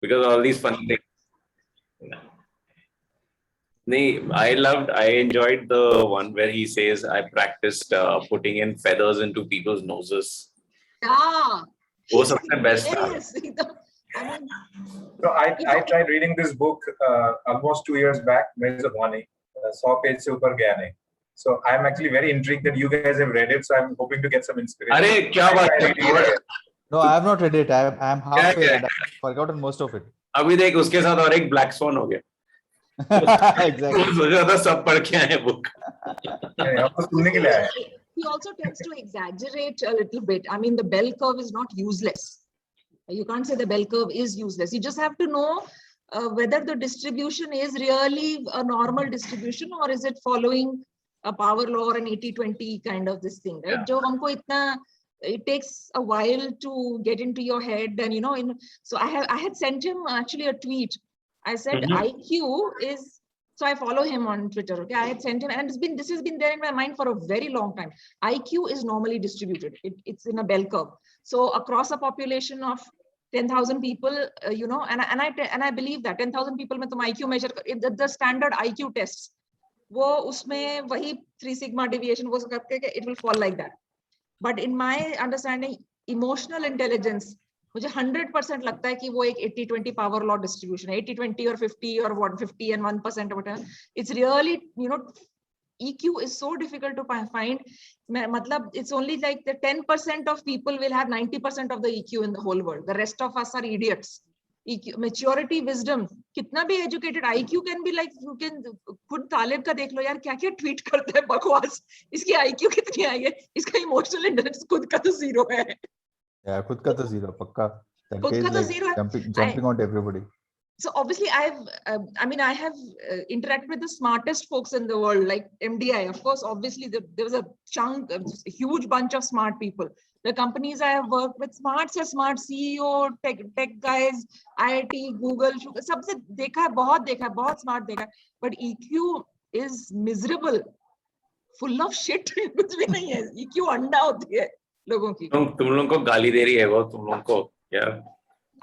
because all these funny things. I enjoyed the one where he says, I practiced putting in feathers into people's noses. Yeah. वो सबसे best था. Yes. I mean, So I tried reading this book almost 2 years back. Means of Vani, 100 page se upar gaya nahi. So I'm actually very intrigued that you guys have read it. So I'm hoping to get some inspiration. अरे क्या बात है? No, I have not read it. I'm halfway and I've forgotten most of it. अभी देख उसके साथ और एक ब्लैक स्वान हो गया. Exactly. सोचा था सब पढ़ के आए book. आपको सुनने के लिए आया. he also tends to exaggerate a little bit. I mean, the bell curve is not useless. You can't say the bell curve is useless. You just have to know whether the distribution is really a normal distribution or is it following a power law or an 80-20 kind of this thing, right? Jo humko itna, it takes a while to get into your head, and you know, so I had sent him actually a tweet. I said IQ is, so I follow him on Twitter. Okay, I had sent him, and this has been there in my mind for a very long time. IQ is normally distributed. It's in a bell curve. So across a population of 10,000 people, you know, and I believe that 10,000 people में तुम IQ measure the standard IQ tests, वो उसमें वही 3 sigma deviation वो करके it will fall like that. But in my understanding, emotional intelligence, मुझे 100% लगता है कि वो एक 80-20 power law distribution है, 80-20 or 50 or 150 and 1% or whatever. It's really, you know, EQ is so difficult to find. Matlab, it's only like the 10% of people will have 90% of the EQ in the whole world. The rest of us are idiots. EQ, maturity, wisdom, कितना भी educated, IQ can be like, you can खुद तालिब का देख लो यार क्या क्या tweet करता है बकवास, इसकी IQ कितनी आई है, इसका emotional intelligence खुद का तो zero है. Yeah, खुद का तो zero पक्का. That खुद is का तो like zero है. jumping on everybody. So obviously I have interacted with the smartest folks in the world, like MDI. Of course, obviously there was a chunk, a huge bunch of smart people. The companies I have worked with, smart CEO, tech guys, IIT, Google, सबसे देखा है, बहुत smart देखा है. But EQ is miserable, full of shit. कुछ भी नहीं है. EQ अंडा होती है लोगों की. तुम लोगों को गाली दे रही है वो, तुम लोगों को क्या?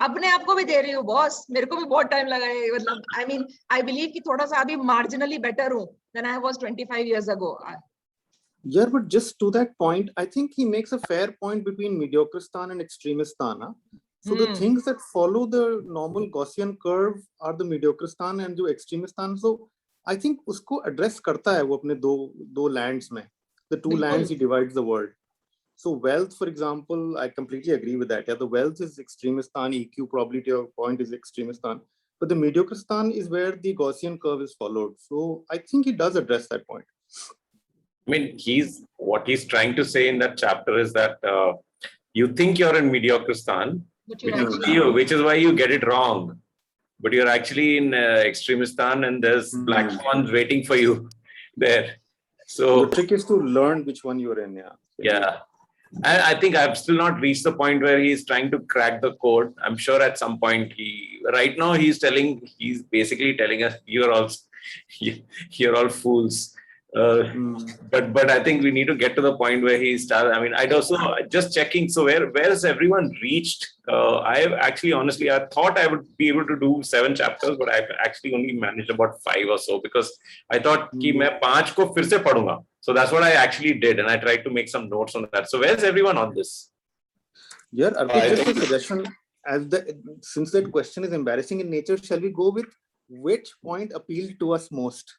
अपने आप को भी दे रही हूँ बॉस, मेरे को भी बहुत टाइम लगा है. मतलब I mean, I believe कि थोड़ा सा अभी marginally better हूँ than I was 25 years ago. Yeah, but just to that point, I think he makes a fair point between Mediocristan and Extremistan. Huh? So the things that follow the normal Gaussian curve are the Mediocristan and the Extremistan. So I think usko address karta hai wo apne do lands mein. The two lands he divides the world. So wealth, for example, I completely agree with that. Yeah, the wealth is Extremistan, EQ probably to your point is Extremistan. But the Mediocristan is where the Gaussian curve is followed. So I think he does address that point. I mean, what he's trying to say in that chapter is that you think you're in Mediocristan, which is why you get it wrong. But you're actually in Extremistan, and there's black swans waiting for you there. So the trick is to learn which one you're in. Yeah. I think I've still not reached the point where he's trying to crack the code. I'm sure at some point right now he's basically telling us you're all fools. But I think we need to get to the point where he starts. I mean, I'd also just checking. So where has everyone reached? I have actually, honestly, I thought I would be able to do 7 chapters, but I've actually only managed about 5 or so because I thought कि मैं 5 को फिर से पढ़ूंगा. So that's what I actually did, and I tried to make some notes on that. So where's everyone on this? Yeah, just a suggestion. Since that question is embarrassing in nature, shall we go with which point appealed to us most?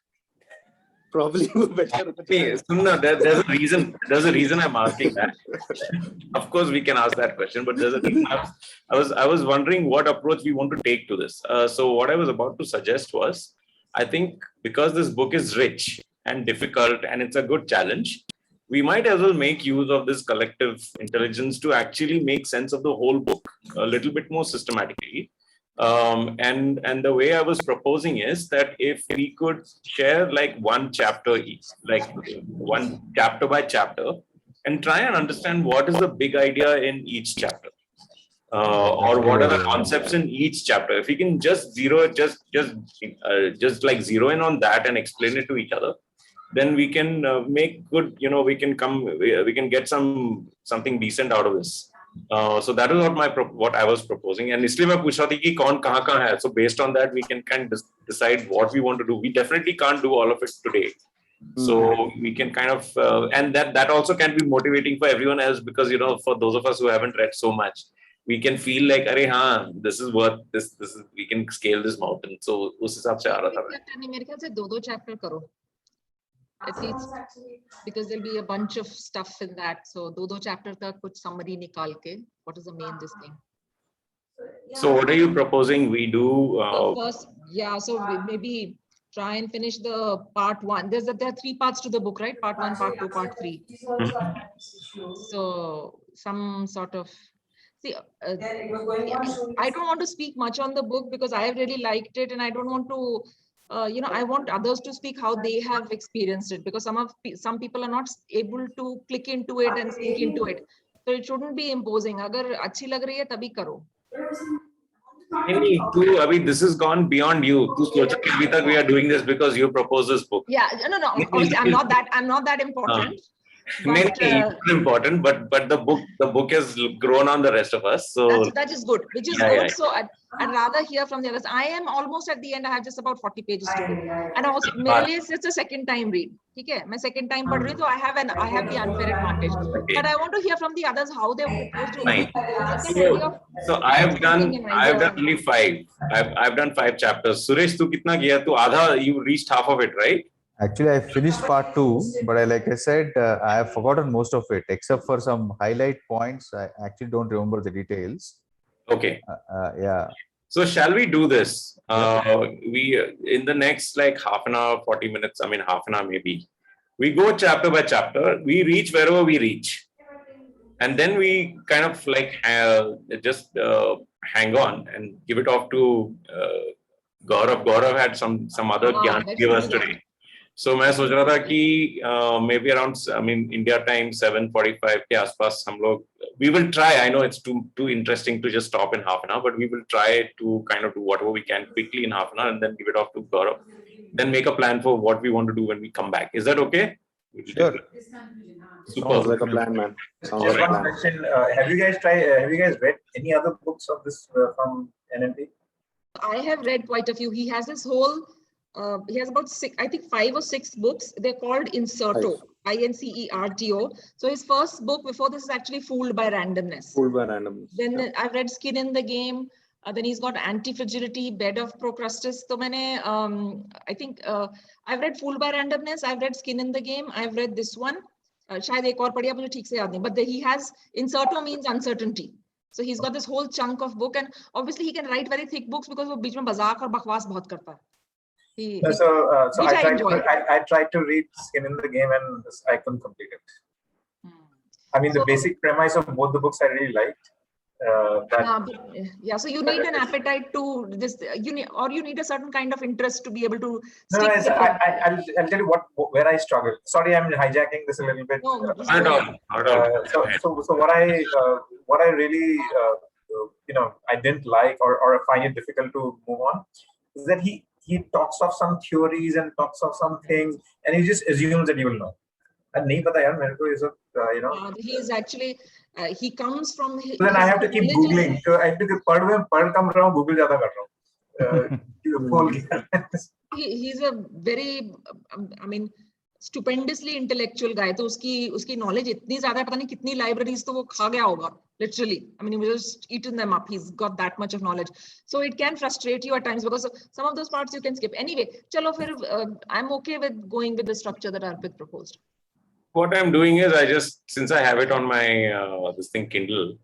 Probably better. There's a reason I'm asking that. Of course, we can ask that question, but there's a reason. I was wondering what approach we want to take to this. So what I was about to suggest was, I think because this book is rich and difficult and it's a good challenge, we might as well make use of this collective intelligence to actually make sense of the whole book a little bit more systematically. And the way I was proposing is that if we could share like one chapter each, like one chapter by chapter, and try and understand what is the big idea in each chapter, or what are the concepts in each chapter. If we can just zero in on that and explain it to each other, then we can make good. We can get something decent out of this. So that is what I was proposing. And इसलिए मैं पूछ रहा था कि कौन कहाँ कहाँ है. So based on that, we can kind of decide what we want to do. We definitely can't do all of it today. So we can kind of, and that also can be motivating for everyone else, because, you know, for those of us who haven't read so much, we can feel like, अरे हाँ, this is worth this. This is, we can scale this mountain. So उस हिसाब से आ रहा था मैं. मेरे ख्याल से 2 चैप्टर करो at least, because there'll be a bunch of stuff in that. So 2 chapter तक कुछ summary निकाल के, what is the main this thing. So what are you proposing we do? So first, yeah, so maybe try and finish the part 1. There are 3 parts to the book, right? Part 1, part 2, part 3. So some sort of, see, I don't want to speak much on the book because I really liked it, and I don't want to, you know, I want others to speak how they have experienced it, because some people are not able to click into it and sink into it. So it shouldn't be imposing. अगर अच्छी लग रही है तभी करो. नहीं, तू अभी this has gone beyond you. तू सोचा कि अभी तक we are doing this because you propose this book. Yeah, no. Obviously, I'm not that important. But, important, but the book has grown on the rest of us. So that is good, which is yeah, good. Yeah. So I'd rather hear from the others. I am almost at the end. I have just about 40 pages to do, and also मेरे लिए it's a second time read. ठीक है, मैं second time पढ़ रही हूँ, तो I have the unfair advantage. Okay. But I want to hear from the others how they propose to. Fine. So I have done only 5. I've done 5 chapters. Suresh, तू कितना किया? तू आधा, you reached half of it, right? Actually, I finished part 2, but like I said, I have forgotten most of it, except for some highlight points. I actually don't remember the details. Okay. Yeah. So shall we do this? We in the next like half an hour, 40 minutes, I mean half an hour maybe, we go chapter by chapter, we reach wherever we reach. And then we kind of like just hang on and give it off to Gaurav. Gaurav had some other gyan to give us today. So मैं सोच रहा था कि maybe around, I mean, India time 7:45 के आसपास हम लोग, we will try. I know it's too interesting to just stop in half an hour, but we will try to kind of do whatever we can quickly in half an hour and then give it off to Gaurav. Then make a plan for what we want to do when we come back. Is that okay? Sure. Super. Sounds like a plan, man. Sounds Just like a one plan. question. Have you guys read any other books of this from NMP? I have read quite a few. He has this whole. He has about 5 or 6 books. They're called Incerto, INCERTO. So his first book before this is actually Fooled by Randomness. Fooled by Randomness. Then Yeah. I've read Skin in the Game. Then he's got Anti-Fragility, Bed of Procrustes. So I think I've read Fooled by Randomness. I've read Skin in the Game. I've read this one. शायद एक और पढ़िया मुझे ठीक से याद नहीं. But he has, Incerto means uncertainty. So he's got this whole chunk of book, and obviously he can write very thick books because वो बीच में मजाक और बकवास बहुत करता है. So I I tried to read Skin in the Game and I couldn't complete it. I mean, the basic premise of both the books I really liked. So you need an appetite to this. You need a certain kind of interest to be able to. No, I'll tell you where I struggle. Sorry, I'm hijacking this a little bit. No, Not at all. So what I really I didn't like or find it difficult to move on is that he talks of some theories and talks of some things, and he just assumes that you will know. And nahi pata yaar, mere ko ye sab, he is actually he comes from. Then I have to keep googling. So I have to पढ़ कम रहा हूँ, Google ज़्यादा कर रहा हूँ. He's a very, I mean, stupendously intellectual guy. तो उसकी knowledge इतनी ज़्यादा है, पता नहीं कितनी libraries तो वो खा गया होगा. Literally, I mean, he will just eaten them up. He's got that much of knowledge. So it can frustrate you at times because some of those parts you can skip. Anyway, chalo fir, I'm okay with going with the structure that Arpit proposed. What I'm doing is since I have it on my this thing Kindle,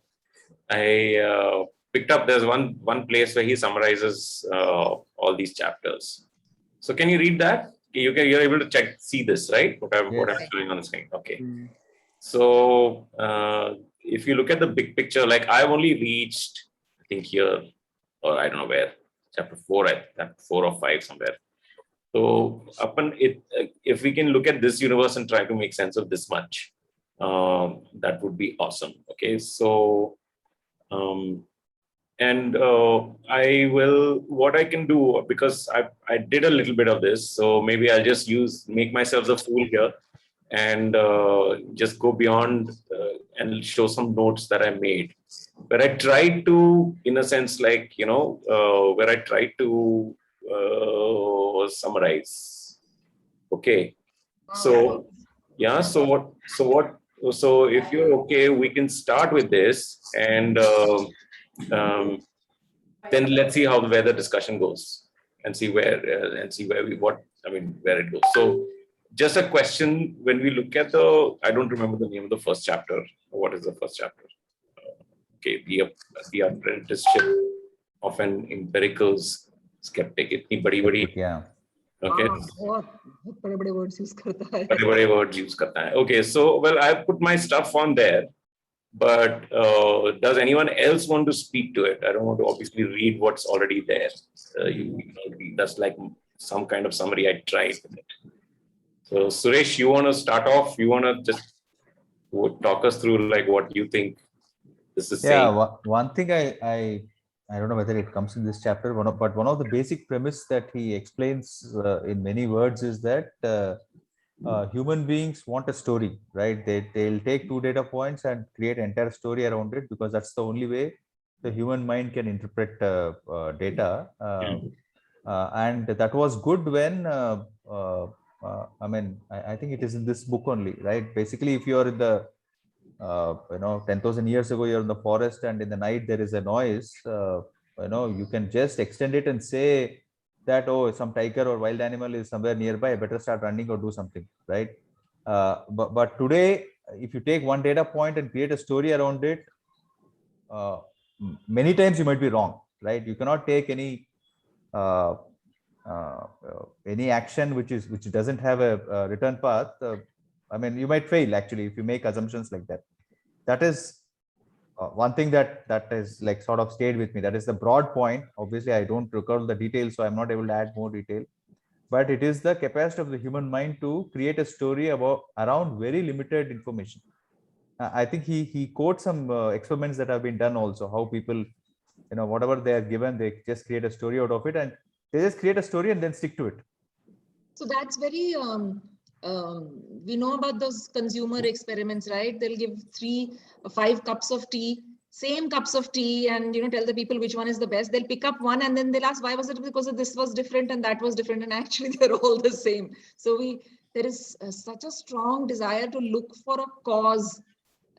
I picked up, there's one place where he summarizes all these chapters. So can you read that? You're able to see this, right? What I'm doing on the screen. Okay. So if you look at the big picture, like I've only reached, I think here, or I don't know where, chapter 4, 4 or 5 somewhere. So if we can look at this universe and try to make sense of this much, that would be awesome. Okay, so what I can do, because I did a little bit of this, so maybe I'll just make myself the fool here. and just go beyond and show some notes that I made, where I tried to, in a sense, like, where I tried to summarize. Okay. So, yeah. So if you're okay, we can start with this, and then let's see where the discussion goes, and see where where it goes. So, just a question: when we look at I don't remember the name of the first chapter. What is the first chapter? Okay, the apprenticeship of an empirical skeptic. Itni badi. Yeah. Okay. बहुत बड़े words use करता है. बड़े words use करता है. Okay, so well, I put my stuff on there, but does anyone else want to speak to it? I don't want to obviously read what's already there. That's like some kind of summary I tried with it. So Suresh, you want to start off? You want to just talk us through like what you think this is saying? Yeah, one thing I don't know whether it comes in this chapter, but one of the basic premise that he explains in many words is that human beings want a story, right? They'll take 2 data points and create an entire story around it, because that's the only way the human mind can interpret data. And that was good when, I think it is in this book only, right? Basically, if you're in the 10,000 years ago, you're in the forest and in the night there is a noise, you can just extend it and say that, oh, some tiger or wild animal is somewhere nearby, I better start running or do something, right? But today, if you take one data point and create a story around it, many times you might be wrong, right? You cannot take any action which doesn't have a return path. You might fail actually if you make assumptions like that. That is one thing that is like sort of stayed with me. That is the broad point. Obviously, I don't recall the details, so I'm not able to add more detail. But it is the capacity of the human mind to create a story around very limited information. I think he quotes some experiments that have been done also. How people, whatever they are given, they just create a story out of it, and they just create a story and then stick to it. So that's very. We know about those consumer experiments, right? They'll give 5 cups of tea, same cups of tea, and tell the people which one is the best. They'll pick up one and then they'll ask, why was it? Because this was different and that was different, and actually they're all the same. So there is such a strong desire to look for a cause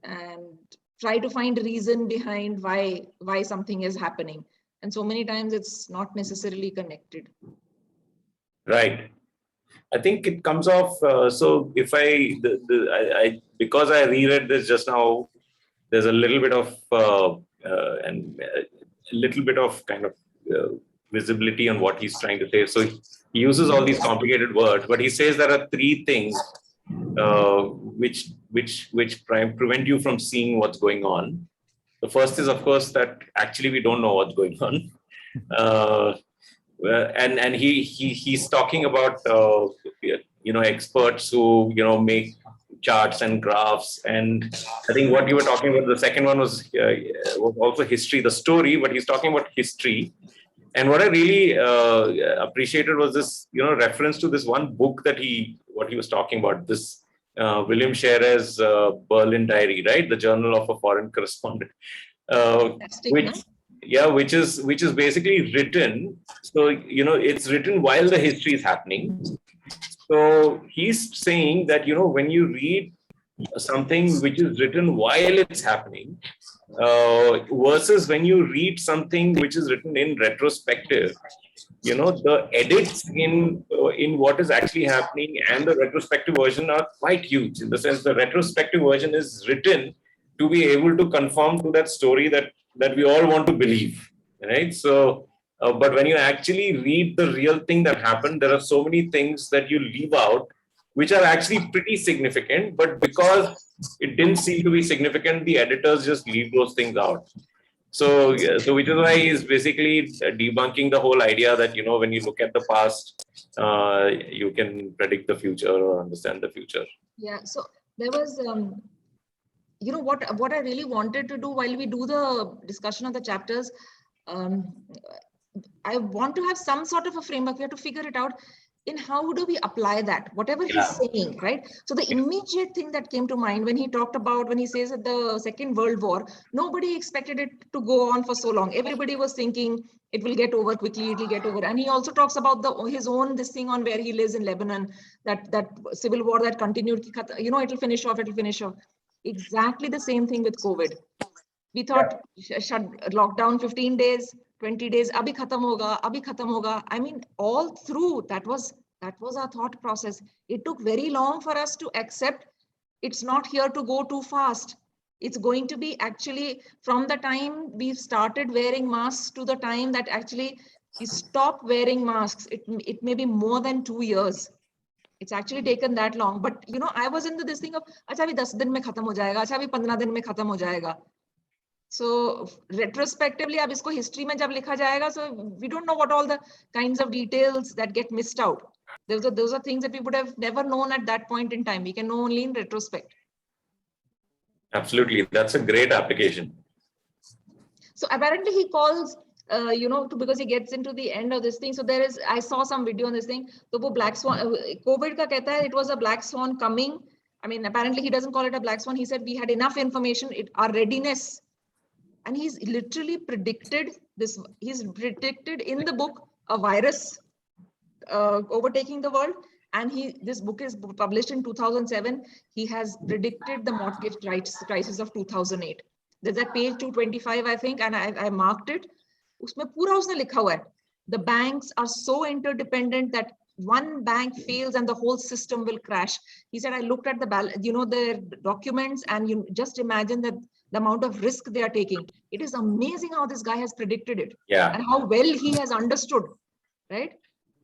and try to find a reason behind why something is happening. And so many times it's not necessarily connected. Right. I think it comes off. So if I because I reread this just now, there's a little bit of kind of visibility on what he's trying to say. So he uses all these complicated words, but he says there are 3 things which prevent you from seeing what's going on. The first is, of course, that actually we don't know what's going on. And he's talking about experts who make charts and graphs, and I think what you were talking about, the second one was also history, the story, but he's talking about history. And what I really appreciated was this reference to this one book that he was talking about, this William Sherr's Berlin Diary, right? The Journal of a Foreign Correspondent, which is basically written. So, it's written while the history is happening. So he's saying that, when you read something which is written while it's happening, versus when you read something which is written in retrospective, the edits in what is actually happening and the retrospective version are quite huge. In the sense, the retrospective version is written to be able to conform to that story that we all want to believe, right? So, but when you actually read the real thing that happened, there are so many things that you leave out, which are actually pretty significant, but because it didn't seem to be significant, the editors just leave those things out. So which is why he's basically debunking the whole idea that, when you look at the past, you can predict the future or understand the future. Yeah. So there was, what I really wanted to do while we do the discussion of the chapters, I want to have some sort of a framework. We have to figure it out. in how do we apply that, whatever Yeah. he's saying, right? So the immediate thing that came to mind when he talked about, when he says that the Second World War, nobody expected it to go on for so long. Everybody was thinking it will get over quickly, it will get over. And he also talks about his own, this thing on where he lives in Lebanon, that civil war that continued, you know, it'll finish off. Exactly the same thing with COVID. We thought shut lockdown 15 days, 20 days, abhi khatam hoga. I mean, all through that was our thought process. It took very long for us to accept it's not here to go too fast. It's going to be actually from the time we started wearing masks to the time that actually we stop wearing masks. It may be more than 2 years. It's actually taken that long. But you know, I was into this thing of, acha abhi 10 din mein khatam ho jayega, acha abhi 15 din mein khatam ho jayega. So retrospectively, ab isko history mein jab likha jayega, so we don't know what all the kinds of details that get missed out. Those are things that we would have never known at that point in time. We can know only in retrospect. Absolutely. That's a great application. So apparently he calls, you know, because he gets into the end of this thing. So there is, I saw some video on this thing. So wo black swan, COVID ka kehta hai, it was a black swan coming. I mean, apparently he doesn't call it a black swan. He said we had enough information, our readiness. And he's literally predicted this. He's predicted in the book a virus overtaking the world. And this book is published in 2007. He has predicted the mortgage crisis of 2008. There's at page 225, I think, and I marked it. Usme pura usne likha hua hai. The banks are so interdependent that one bank fails and the whole system will crash. He said, I looked at the documents, and you just imagine that the amount of risk they are taking. It is amazing how this guy has predicted it. Yeah. And how well he has understood, right?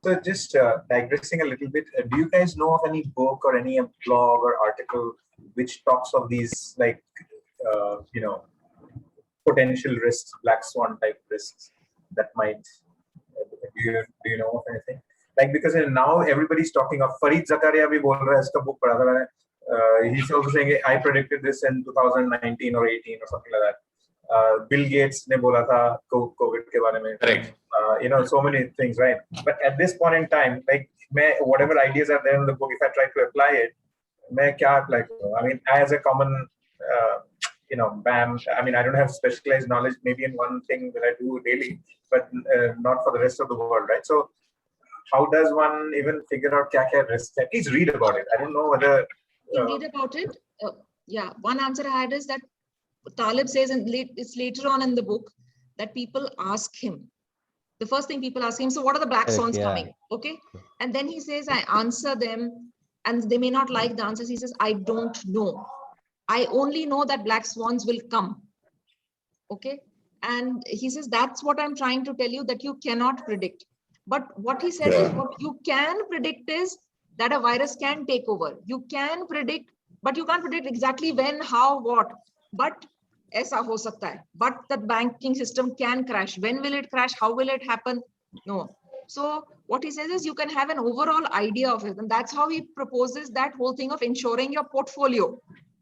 So just digressing a little bit, do you guys know of any book or any blog or article which talks of these, like, you know, potential risks, black swan type risks that might, do you know of anything? Like, because now everybody's talking of Fareed Zakaria bhi bol raha hai, iska book padha tha maine. He's also saying, I predicted this in 2019 or 18 or something like that. Bill Gates ne bola tha COVID ke bare mein. Correct. You know, so many things, right? But at this point in time, like, whatever ideas are there in the book, if I try to apply it, main kya apply karu? I mean, as a common, you know, BAM, I mean, I don't have specialized knowledge maybe in one thing that I do daily, but not for the rest of the world, right? So how does one even figure out kya risks? At least read about it. I don't know whether... read about it. Yeah, one answer I had is that Taleb says, and it's later on in the book, that people ask him. The first thing people ask him, so what are the black swans coming? Okay. And then he says, I answer them, and they may not like the answers. He says, I don't know. I only know that black swans will come. Okay. And he says, that's what I'm trying to tell you, that you cannot predict. But what he says is, what you can predict is that a virus can take over. You can predict, but you can't predict exactly when, how, what. But aisa ho sakta hai. But the banking system can crash. When will it crash? How will it happen? No. So what he says is you can have an overall idea of it. And that's how he proposes that whole thing of insuring your portfolio.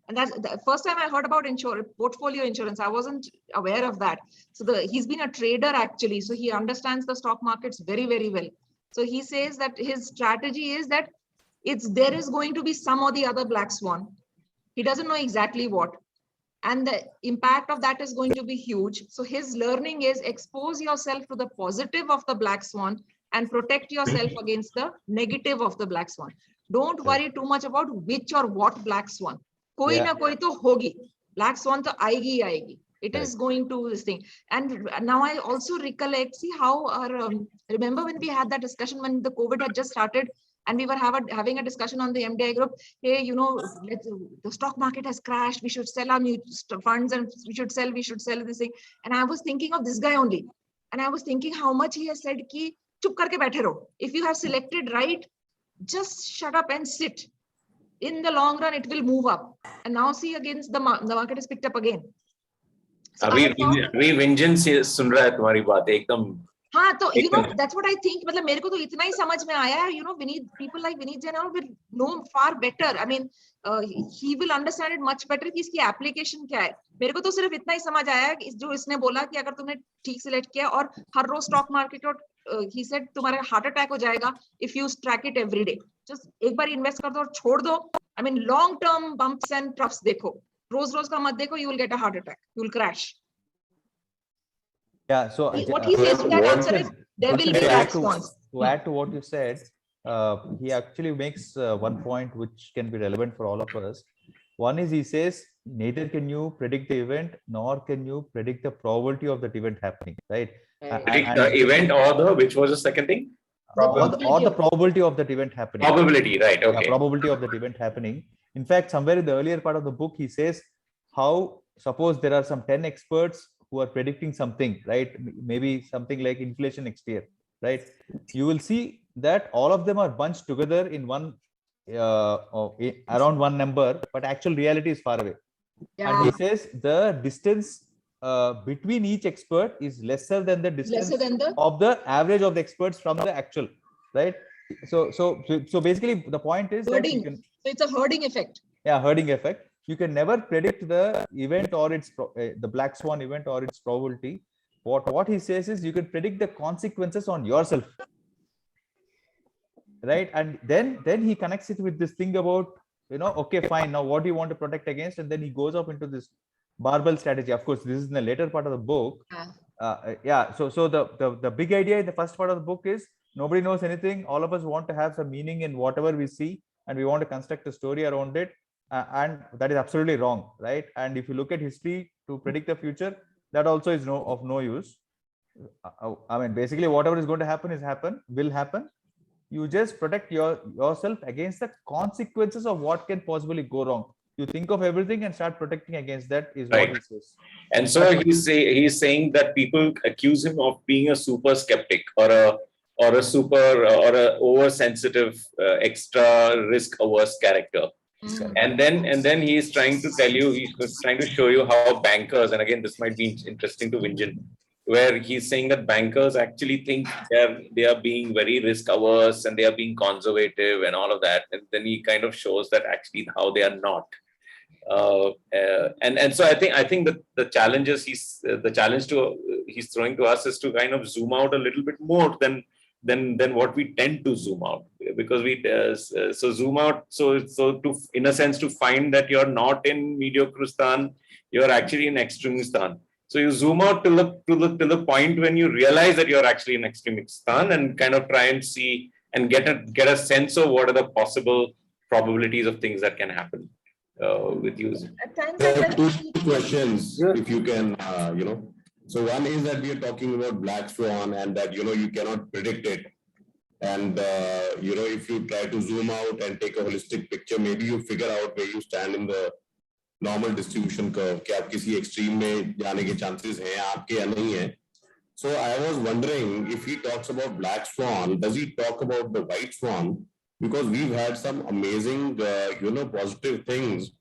And that's the first time I heard about portfolio insurance. I wasn't aware of that. So he's been a trader actually. So he understands the stock markets very, very well. So he says that his strategy is that there is going to be some or the other black swan. He doesn't know exactly what. And the impact of that is going to be huge. So his learning is expose yourself to the positive of the black swan and protect yourself against the negative of the black swan. Don't worry too much about which or what black swan. Koi na koi to hogi. Black swan to aayegi aayegi. It is going to this thing. And now I also recollect, see how remember when we had that discussion when the COVID had just started, and we were having a discussion on the MDI group. Hey, you know, the stock market has crashed. We should sell our mutual funds, and we should sell this thing. And I was thinking of this guy only. And I was thinking how much he has said ki chup karke baithe raho. If you have selected right, just shut up and sit. In the long run, it will move up. And now see again, the market is picked up again. So अभी vengeance सुन रहा है तुम्हारी बात एकदम. हाँ, तो you know, that's what I think. मतलब मेरे को तो इतना ही समझ में आया है, you know, people like Vineet Jain will know far better. I mean, he will understand it much better कि इसकी application क्या है. मेरे को तो सिर्फ इतना ही समझ आया कि जो इसने बोला कि अगर तुमने ठीक सिलेक्ट किया और हर रोज स्टॉक मार्केट he said तुम्हारा heart attack हो जाएगा if you track it every day. Just एक बार invest कर दो और छोड़ दो. I mean long term bumps and troughs देखो. रोज का मत देखो, you will get a heart attack. You will crash. Yeah, so What he says to that answer is there will be black to swans. add to what you said, he actually makes one point which can be relevant for all of us. One is he says neither can you predict the event nor can you predict the probability of that event happening, right? Predict the event or the, which was the second thing? Or the probability of that event happening. Probability, right? Yeah, Okay. probability of that event happening. In fact, somewhere in the earlier part of the book, he says how suppose there are some 10 experts who are predicting something, right? Maybe something like inflation next year, right? You will see that all of them are bunched together in one around one number, but actual reality is far away. Yeah. And he says the distance between each expert is lesser than the distance Lesser than the of the average of the experts from the actual, right? So basically the point is that you herding. can, So it's a herding effect. yeah, herding effect. You can never predict the event or its the black swan event or its probability. What he says is you can predict the consequences on yourself, right? And then he connects it with this thing about, you know, okay, fine, now what do you want to protect against? And then he goes up into this barbell strategy. Of course, this is in the later part of the book. Yeah. So the big idea in the first part of the book is nobody knows anything. All of us want to have some meaning in whatever we see, and we want to construct a story around it. And that is absolutely wrong, right? And if you look at history to predict the future, that also is of no use. I mean, basically, whatever is going to happen will happen. You just protect yourself against the consequences of what can possibly go wrong. You think of everything and start protecting against that is Right. what he says. And so he's saying that people accuse him of being a super skeptic or a super or a oversensitive, extra risk averse character. And then he is trying to tell you, he's trying to show you how bankers, and again, this might be interesting to Vinjan, where he's saying that bankers actually think they are being very risk averse and they are being conservative and all of that. And then he kind of shows that actually how they are not. And so I think that the challenges he's throwing to us is to kind of zoom out a little bit more than what we tend to zoom out, because we so zoom out so to, in a sense, to find that you're not in Mediocristan, you're actually in Extremistan. So you zoom out to the point when you realize that you're actually in Extremistan and kind of try and see and get a sense of what are the possible probabilities of things that can happen with you. At times, There are two questions, if you can, So one is that we are talking about black swan and that, you cannot predict it. And, if you try to zoom out and take a holistic picture, maybe you figure out where you stand in the normal distribution curve, कि आप किसी extreme में जाने के chances हैं आपके या नहीं है. So I was wondering if he talks about black swan, does he talk about the white swan? Because we've had some amazing, positive things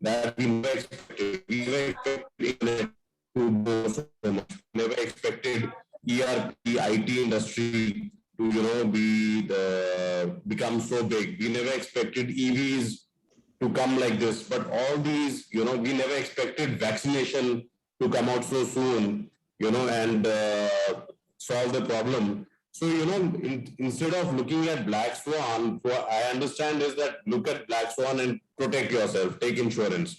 that we never expected. We never expected to go so much. Never expected ERP, IT industry to, become so big. We never expected EVs to come like this, but all these, we never expected vaccination to come out so soon, and solve the problem. So, instead of looking at black swan, what I understand is that look at black swan and protect yourself, take insurance.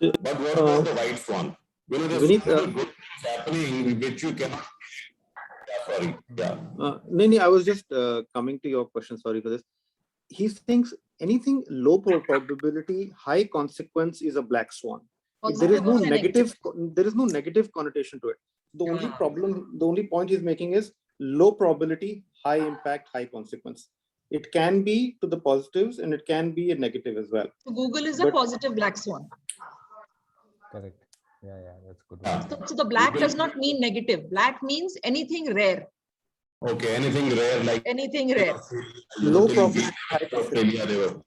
But what about the white swan? There's Vineet, so many good things happening which you cannot. Yeah, sorry. Yeah. No, I was just coming to your question. Sorry for this. He thinks anything low probability, high consequence is a black swan. There is no negative. There is no negative connotation to it. The only problem, the only point he's making is low probability, high impact, high consequence. It can be to the positives and it can be a negative as well. So Google is a positive black swan. Correct. Yeah, that's good. So the black does not mean negative. Black means anything rare. Okay, anything rare like anything rare. Low probability, high consequence.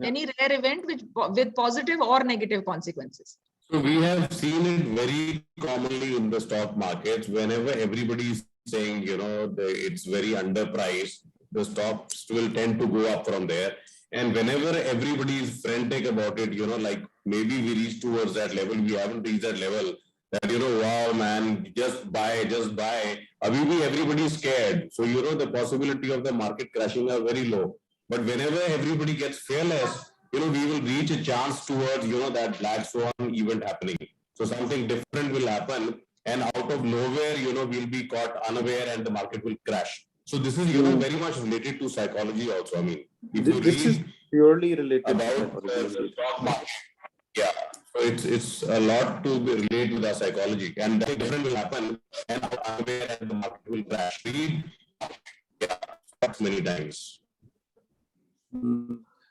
Any rare event with positive or negative consequences. So we have seen it very commonly in the stock markets. Whenever everybody is saying, it's very underpriced, the stocks will tend to go up from there. And whenever everybody is frantic about it, like maybe we reach towards that level, we haven't reached that level. that, wow, man, just buy, just buy. Abhi everybody is scared. So, the possibility of the market crashing are very low. But whenever everybody gets fearless, we will reach a chance towards, that black swan event happening. So something different will happen, and out of nowhere, we'll be caught unaware and the market will crash. So this is, very much related to psychology also. I mean, if you This is read purely related to about psychology. the stock market, yeah, so it's a lot to relate with our psychology, and that different will happen, and unaware and the market will crash. Read, yeah, many times.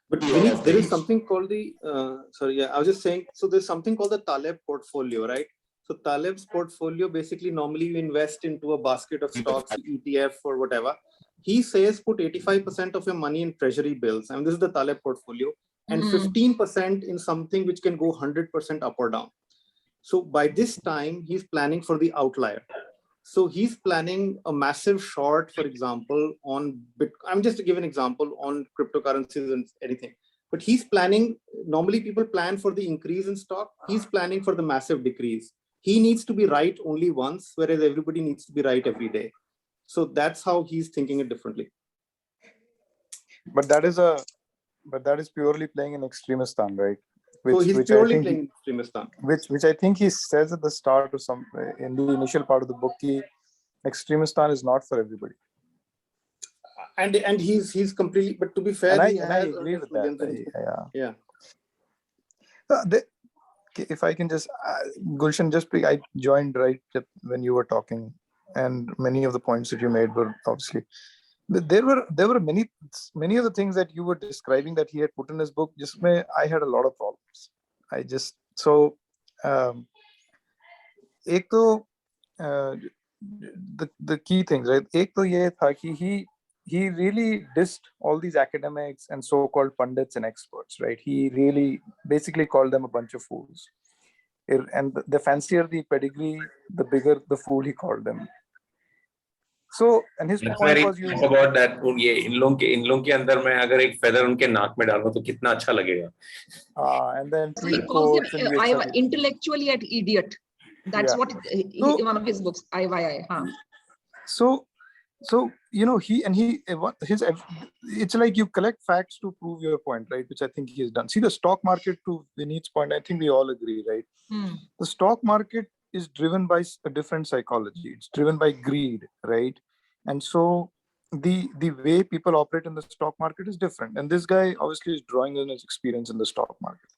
But A lot Vineet, of there is things. something called the, I was just saying, so there's something called the Taleb portfolio, right? So Taleb's portfolio, basically, normally you invest into a basket of stocks, ETF or whatever. He says put 85% of your money in treasury bills. And this is the Taleb portfolio, and 15% in something which can go 100% up or down. So by this time, he's planning for the outlier. So he's planning a massive short, for example, on I'm just to give an example on cryptocurrencies and anything. But he's planning, normally people plan for the increase in stock. He's planning for the massive decrease. He needs to be right only once, whereas everybody needs to be right every day. So that's how he's thinking it differently. But that is purely playing in Extremistan, right? So he's purely playing Extremistan. Which I think he says at the start of in the initial part of the book, Extremistan is not for everybody. And he's completely, but to be fair, I agree with that. Yeah. If I can just, Gulshan, I joined right when you were talking, and many of the points that you made were obviously, there were many of the things that you were describing that he had put in his book. I had a lot of problems. The key things, right? Ek to ye tha ki he really dissed all these academics and so-called pundits and experts, right? He really basically called them a bunch of fools. And the fancier the pedigree, the bigger the fool he called them. So, and his point was, you about that, ये इन लोगों के अंदर में अगर एक feather उनके नाक में डालो तो कितना अच्छा लगेगा. And then so he calls him intellectually an idiot. That's what one of his books, IYI. So it's like you collect facts to prove your point, right? Which I think he has done. See, the stock market, to Vineet's point, I think we all agree, right? The stock market is driven by a different psychology. It's driven by greed, right? And so the way people operate in the stock market is different. And this guy obviously is drawing on his experience in the stock market.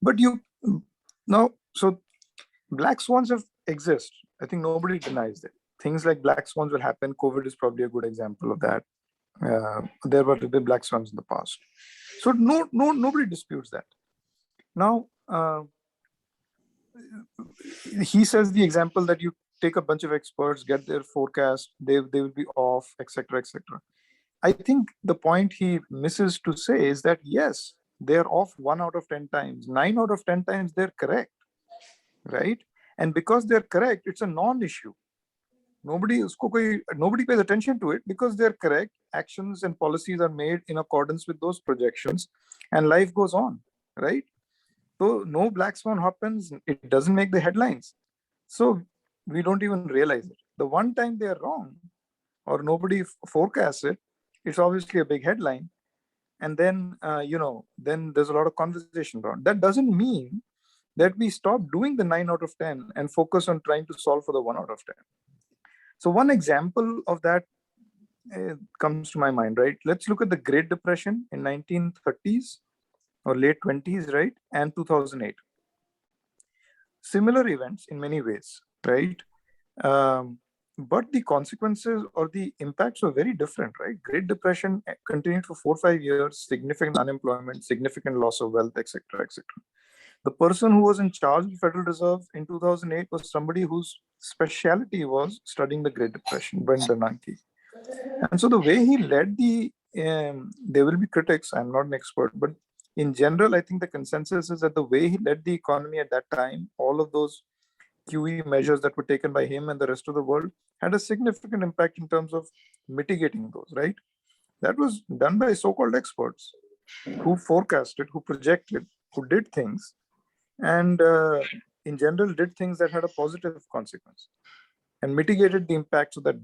But so black swans exist. I think nobody denies that. Things like black swans will happen. COVID is probably a good example of that. There were the black swans in the past. So nobody disputes that. Now, he says the example that you take a bunch of experts, get their forecast, they will be off, etc., etc. I think the point he misses to say is that, yes, they're off 1 out of 10 times. 9 out of 10 times, they're correct, right? And because they're correct, it's a non-issue. Nobody pays attention to it because they're correct. Actions and policies are made in accordance with those projections, and life goes on, right? So no black swan happens. It doesn't make the headlines. So we don't even realize it. The one time they are wrong or nobody forecasts it, it's obviously a big headline. And then, then there's a lot of conversation around. That doesn't mean that we stop doing the 9 out of 10 and focus on trying to solve for the 1 out of 10. So one example of that comes to my mind, right? Let's look at the Great Depression in 1930s or late 20s, right? And 2008. Similar events in many ways, right? But the consequences or the impacts were very different, right? Great Depression continued for 4 or 5 years, significant unemployment, significant loss of wealth, etc., etc. The person who was in charge of the Federal Reserve in 2008 was somebody whose specialty was studying the Great Depression, Ben Bernanke. And so the way he led there will be critics, I'm not an expert, but in general, I think the consensus is that the way he led the economy at that time, all of those QE measures that were taken by him and the rest of the world had a significant impact in terms of mitigating those, right? That was done by so-called experts who forecasted, who projected, who did things. And in general did things that had a positive consequence and mitigated the impacts of that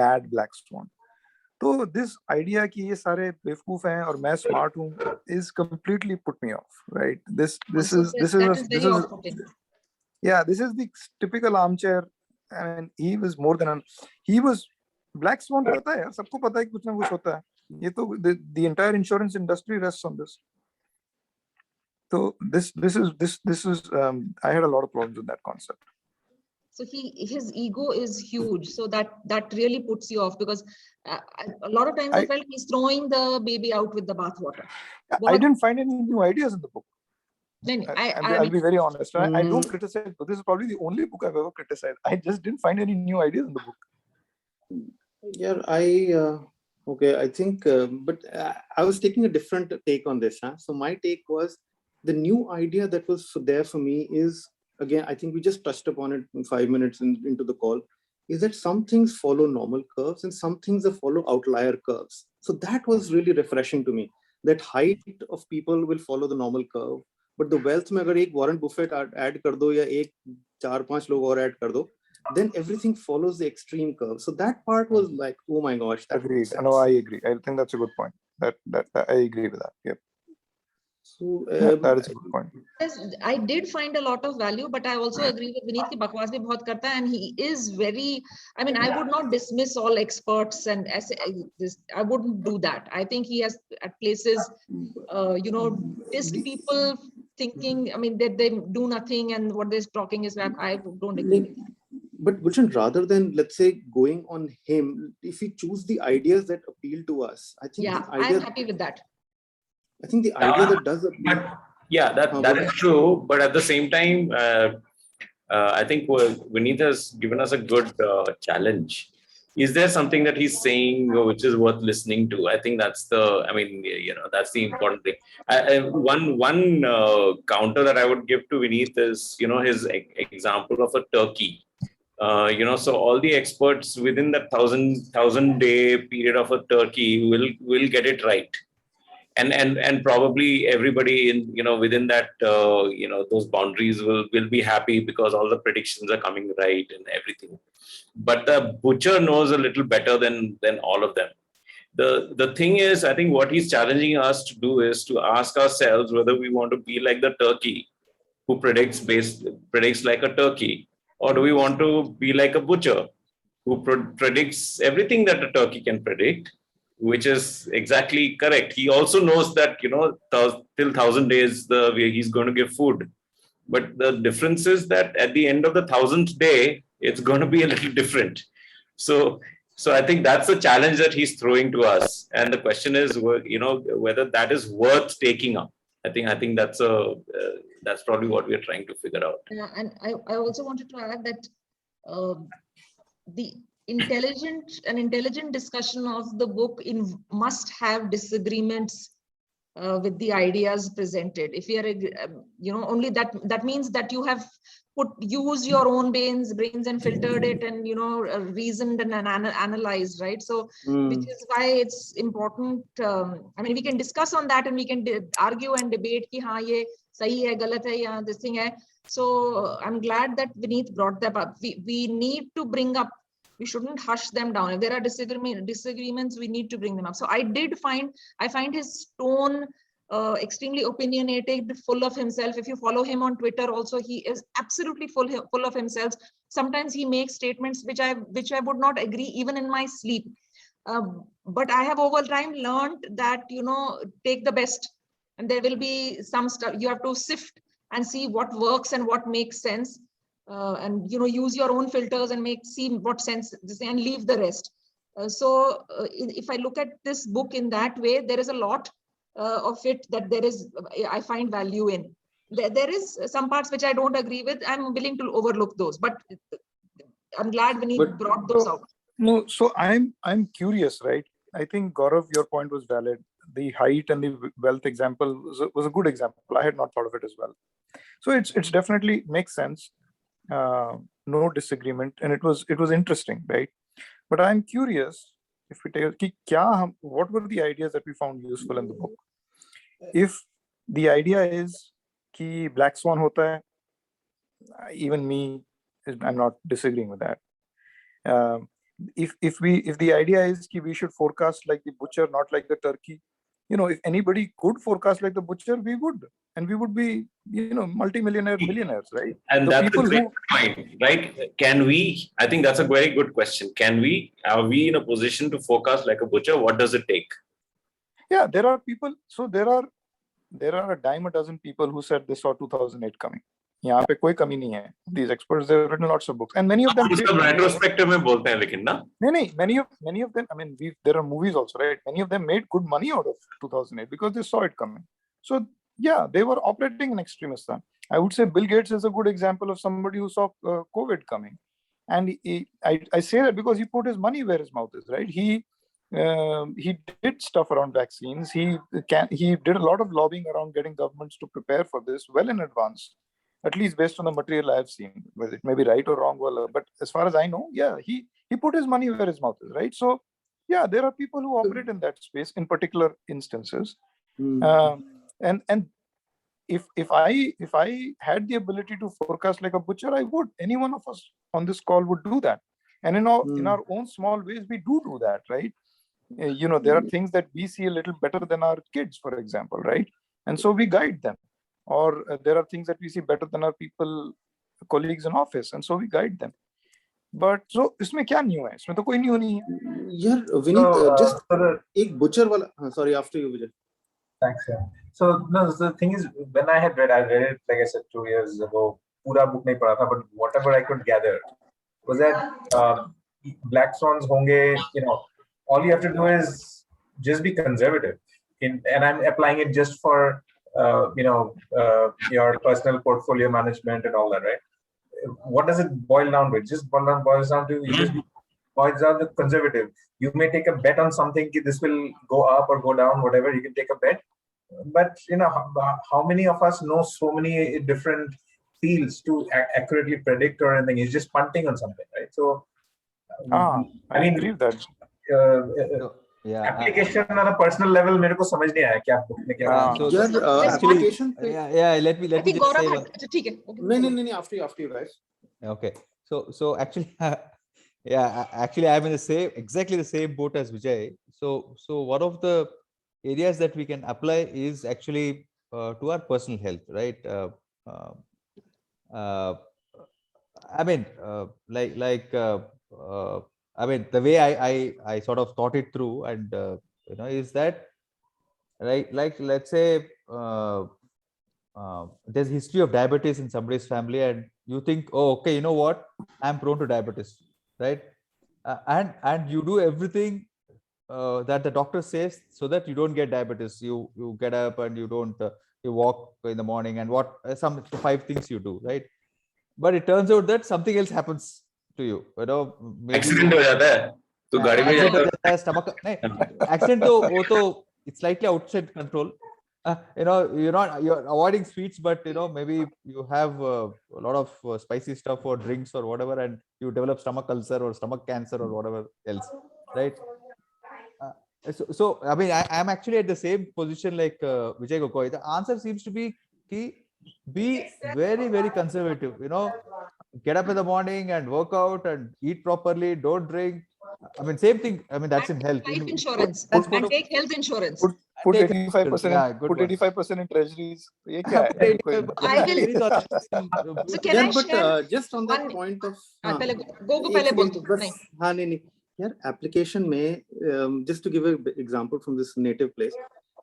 bad black swan. So this idea कि ये सारे बेवकूफ हैं और मैं smart हूँ is completely put me off, right? This Also, is that is very off-putting. yeah, this is the typical armchair. I mean, he was more than he was black swan पता है, सबको पता है कि कुछ ना कुछ होता है. ये तो the entire insurance industry rests on this. So this is I had a lot of problems with that concept. So his ego is huge, so that really puts you off, because a lot of times I felt he's throwing the baby out with the bathwater. I didn't find any new ideas in the book. I'll be very honest. I don't criticize, but this is probably the only book I've ever criticized. I just didn't find any new ideas in the book. Yeah, okay, I think, but I was taking a different take on this. So my take was the new idea that was there for me is, again, I think we just touched upon it in 5 minutes into the call, is that some things follow normal curves and some things follow outlier curves. So that was really refreshing to me, that height of people will follow the normal curve, but the wealth mein agar ek Warren Buffett add kar do ya ek 4-5 log aur add kar do, then everything follows the extreme curve. So that part was like, oh my gosh. Agreed. No, I agree. I think that's a good point. That I agree with that. Yep. So that is a good point. Yes, I did find a lot of value, but I also agree with Vineet ki bakwas bhi bahut karta hai, and he is very, I mean, I would not dismiss all experts and I wouldn't do that. I think he has at places, pissed people thinking, I mean, that they do nothing and what they're talking is, I don't agree with that. But Gulshan, rather than, let's say, going on him, if we choose the ideas that appeal to us, I think yeah, the idea, I'm happy with that. I think the idea that does appeal. But yeah, that is true. But at the same time, I think Vineet has given us a good challenge. Is there something that he's saying which is worth listening to? I think that's that's the important thing. One counter that I would give to Vineet is, his example of a turkey. So all the experts within that 1,000 day period of a turkey will get it right. And probably everybody in, within that, those boundaries will be happy because all the predictions are coming right and everything. But the butcher knows a little better than all of them. The thing is, I think what he's challenging us to do is to ask ourselves whether we want to be like the turkey who predicts like a turkey, or do we want to be like a butcher who predicts everything that a turkey can predict, which is exactly correct. He also knows that, till 1,000 days, he's going to give food. But the difference is that at the end of the 1,000th day, it's going to be a little different. So I think that's the challenge that he's throwing to us. And the question is, whether that is worth taking up. I think that's probably what we're trying to figure out. Yeah, and I also wanted to add that the intelligent discussion of the book must have disagreements with the ideas presented. If you are, only that means that you have used your own brains and filtered it and, reasoned and analyzed, right? So, which is why it's important. I mean, we can discuss on that and we can argue and debate ki haan ye sahi hai, galat hai, ya this thing hai. So I'm glad that Vineet brought that up. We need to bring up. We shouldn't hush them down. If there are disagreements, we need to bring them up. So I find his tone extremely opinionated, full of himself. If you follow him on Twitter also, he is absolutely full of himself. Sometimes he makes statements which I would not agree even in my sleep. But I have over time learned that, take the best, and there will be some stuff you have to sift and see what works and what makes sense. And use your own filters and see what sense and leave the rest. So if I look at this book in that way, there is a lot of it that I find value in. There is some parts which I don't agree with. I'm willing to overlook those, but I'm glad when he brought those out. No, so I'm curious, right? I think Gaurav, your point was valid. The height and the wealth example was a good example. I had not thought of it as well. So it's definitely makes sense. No disagreement, and it was interesting, right? But I'm curious if we take what were the ideas that we found useful in the book? If the idea is कि black swan hota hai, even me, I'm not disagreeing with that. If the idea is that we should forecast like the butcher, not like the turkey, if anybody could forecast like the butcher, we would, and we would be, millionaires, right? And The that's a people great who- point, right? Can we? I think that's a very good question. Are we in a position to forecast like a butcher? What does it take? Yeah, there are people. So there are a dime a dozen people who said they saw 2008 coming. यहाँ पे कोई कमी नहीं है. These experts, they've written lots of books, and many of them. सब retrospective में बोलते हैं, लेकिन ना. नहीं, many of them. I mean, there are movies also, right? Many of them made good money out of 2008 because they saw it coming. So yeah, they were operating in extremistan. I would say Bill Gates is a good example of somebody who saw COVID coming, and I say that because he put his money where his mouth is, right? He did stuff around vaccines. He did a lot of lobbying around getting governments to prepare for this well in advance, at least based on the material I have seen. Whether it may be right or wrong, well, but as far as I know, yeah, he put his money where his mouth is, right? So yeah, there are people who operate in that space in particular instances. And if I had the ability to forecast like a butcher, I would. Any one of us on this call would do that. And in our own small ways, we do that, right? There are things that we see a little better than our kids, for example, right? And so we guide them. Or there are things that we see better than our colleagues in office, and so we guide them. But so इसमें क्या new है? इसमें तो कोई new नहीं है. यार Vineet, just एक butcher वाला. Sorry, after you, Vijay. Thanks. Yeah. So no, the thing is, when I read it, like I said, 2 years ago. पूरा book नहीं पढ़ा था, but whatever I could gather was that black swans होंगे. All you have to do is just be conservative. And I'm applying it just for your personal portfolio management and all that, right? What does it boil down to? Just boils down to boils down to conservative. You may take a bet on something, this will go up or go down, whatever. You can take a bet, but how many of us know so many different fields to accurately predict or anything? It's just punting on something, right? So, I agree with that. Application on a personal level, मेरे को समझ नहीं आया क्या book में क्या. Application. Let me I think just say Gaurav one. ठीक है. नहीं, after you guys. Okay, so actually, actually, I'm in exactly the same boat as Vijay. So one of the areas that we can apply is actually to our personal health, right? I mean, I mean, the way I sort of thought it through, and is that right? Like, let's say there's history of diabetes in somebody's family, and you think, oh, okay, you know what? I'm prone to diabetes, right? And you do everything that the doctor says so that you don't get diabetes. You get up and you don't. You walk in the morning, and some 5 things you do, right? But it turns out that something else happens to you. Maybe Accident हो जाता है, तो गाड़ी में जाता है. Stomach. Accident तो it's slightly outside control. You're avoiding sweets, but maybe you have a lot of spicy stuff or drinks or whatever, and you develop stomach ulcer or stomach cancer or whatever else, right? So I mean, I'm actually at the same position like Vijay Gokoi. The answer seems to be be very, very conservative. Get up in the morning and work out and eat properly. Don't drink. I mean, same thing. I mean, that's in health. Life insurance. That's And take health insurance. Put Take 85%. yeah, good Put one. 85% in treasuries. ये क्या है? I will. So can I But share? just on that one- point of. पहले go पहले बोल तू. नहीं. हाँ नहीं. यार application में just to give an example from this native place.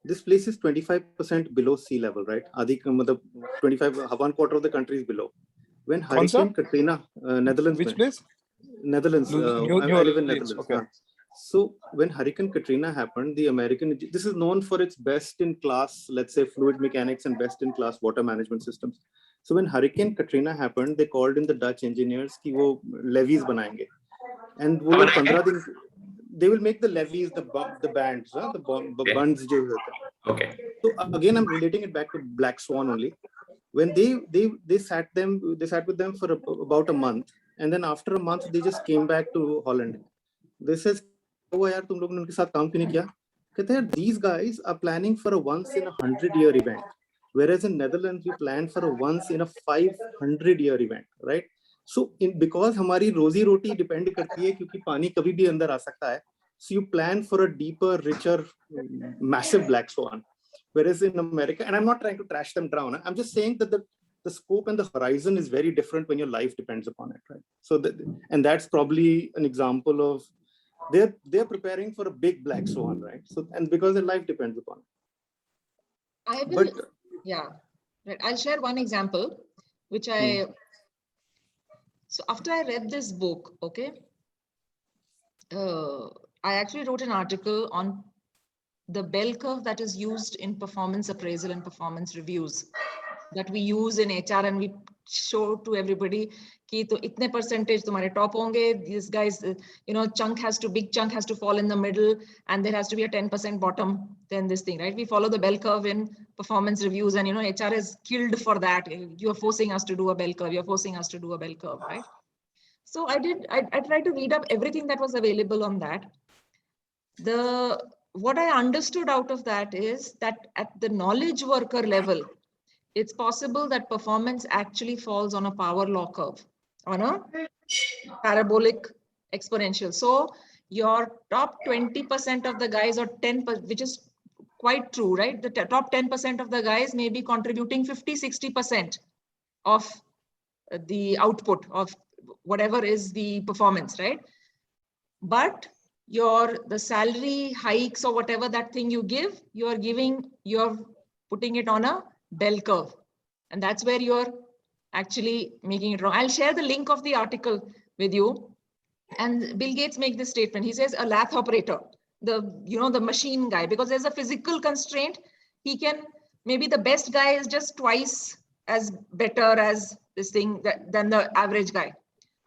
This place is 25% below sea level, right? आधी मतलब 1/4 of the country is below. When Hurricane Katrina, Netherlands. Which place? Netherlands. I live in Netherlands. Okay. So when Hurricane Katrina happened, this is known for its best in class, let's say, fluid mechanics and best in class water management systems. So when Hurricane Katrina happened, they called in the Dutch engineers कि वो levees बनाएंगे. And वो 15 दिन, they will make the levees, the bands, the bunds जो होते हैं. Okay. So again, I'm relating it back to Black Swan only. When they sat with them for about a month, and then after a month they just came back to Holland. They says, "हुआ यार तुम लोगों ने उनके साथ काम क्यों नहीं किया?" कहते हैं, "These guys are planning for a once in a 100-year event. Whereas in Netherlands, we planned for a once in a 500-year event, right? So because हमारी रोजी रोटी depend करती है क्योंकि पानी कभी भी अंदर आ सकता है, so you plan for a deeper, richer, massive black swan. Whereas in America, and I'm not trying to trash them down, I'm just saying that the scope and the horizon is very different when your life depends upon it, right? So and that's probably an example of they're preparing for a big black swan, right? So, and because their life depends upon it. I will, But yeah, right. I'll share one example, which I, so after I read this book, okay, I actually wrote an article on the bell curve that is used in performance appraisal and performance reviews that we use in HR, and we show to everybody कि तो इतने percentage तुम्हारे top होंगे, these guys, you know, big chunk has to fall in the middle, and there has to be a 10% bottom, then this thing, right? We follow the bell curve in performance reviews, and you know, HR is killed for that. You're forcing us to do a bell curve, you're forcing us to do a bell curve, right? So I tried to read up everything that was available on that. What I understood out of that is that at the knowledge worker level, it's possible that performance actually falls on a power law curve, on a parabolic exponential. So your top 20% of the guys, or 10%, which is quite true, right? The top 10% of the guys may be contributing 50-60% of the output of whatever is the performance, right? But the salary hikes or whatever that thing you give, you're putting it on a bell curve. And that's where you're actually making it wrong. I'll share the link of the article with you. And Bill Gates makes this statement. He says a lathe operator, the machine guy, because there's a physical constraint. He can, maybe the best guy is just twice as better as this thing than the average guy.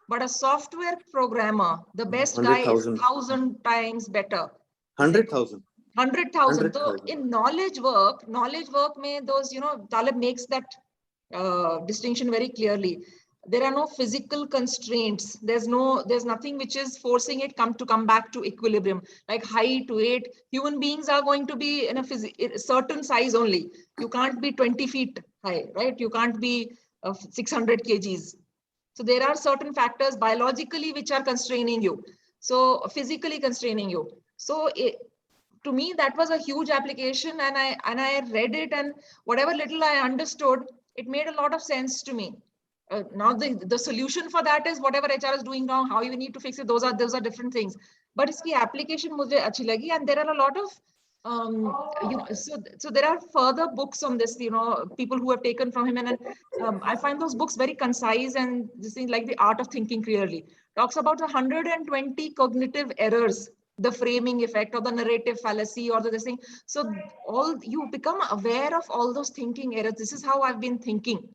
But a software programmer, the best guy is 1,000 times better. 100,000. 100,000. So in knowledge work mein those, Taleb makes that distinction very clearly. There are no physical constraints. There's nothing which is forcing it to come back to equilibrium. Like height, weight, human beings are going to be in a certain size only. You can't be 20 feet high, right? You can't be 600 kgs. So there are certain factors biologically which are constraining you. So physically constraining you. So to me, that was a huge application, and I read it, and whatever little I understood, it made a lot of sense to me. Now the solution for that is whatever HR is doing wrong, how you need to fix it. Those are different things. But its application mujhe achhi lagi, and there are a lot of so there are further books on this, people who have taken from him, and I find those books very concise, and this thing like The Art of Thinking Clearly talks about 120 cognitive errors, the framing effect or the narrative fallacy or this thing. So you become aware of all those thinking errors. This is how I've been thinking,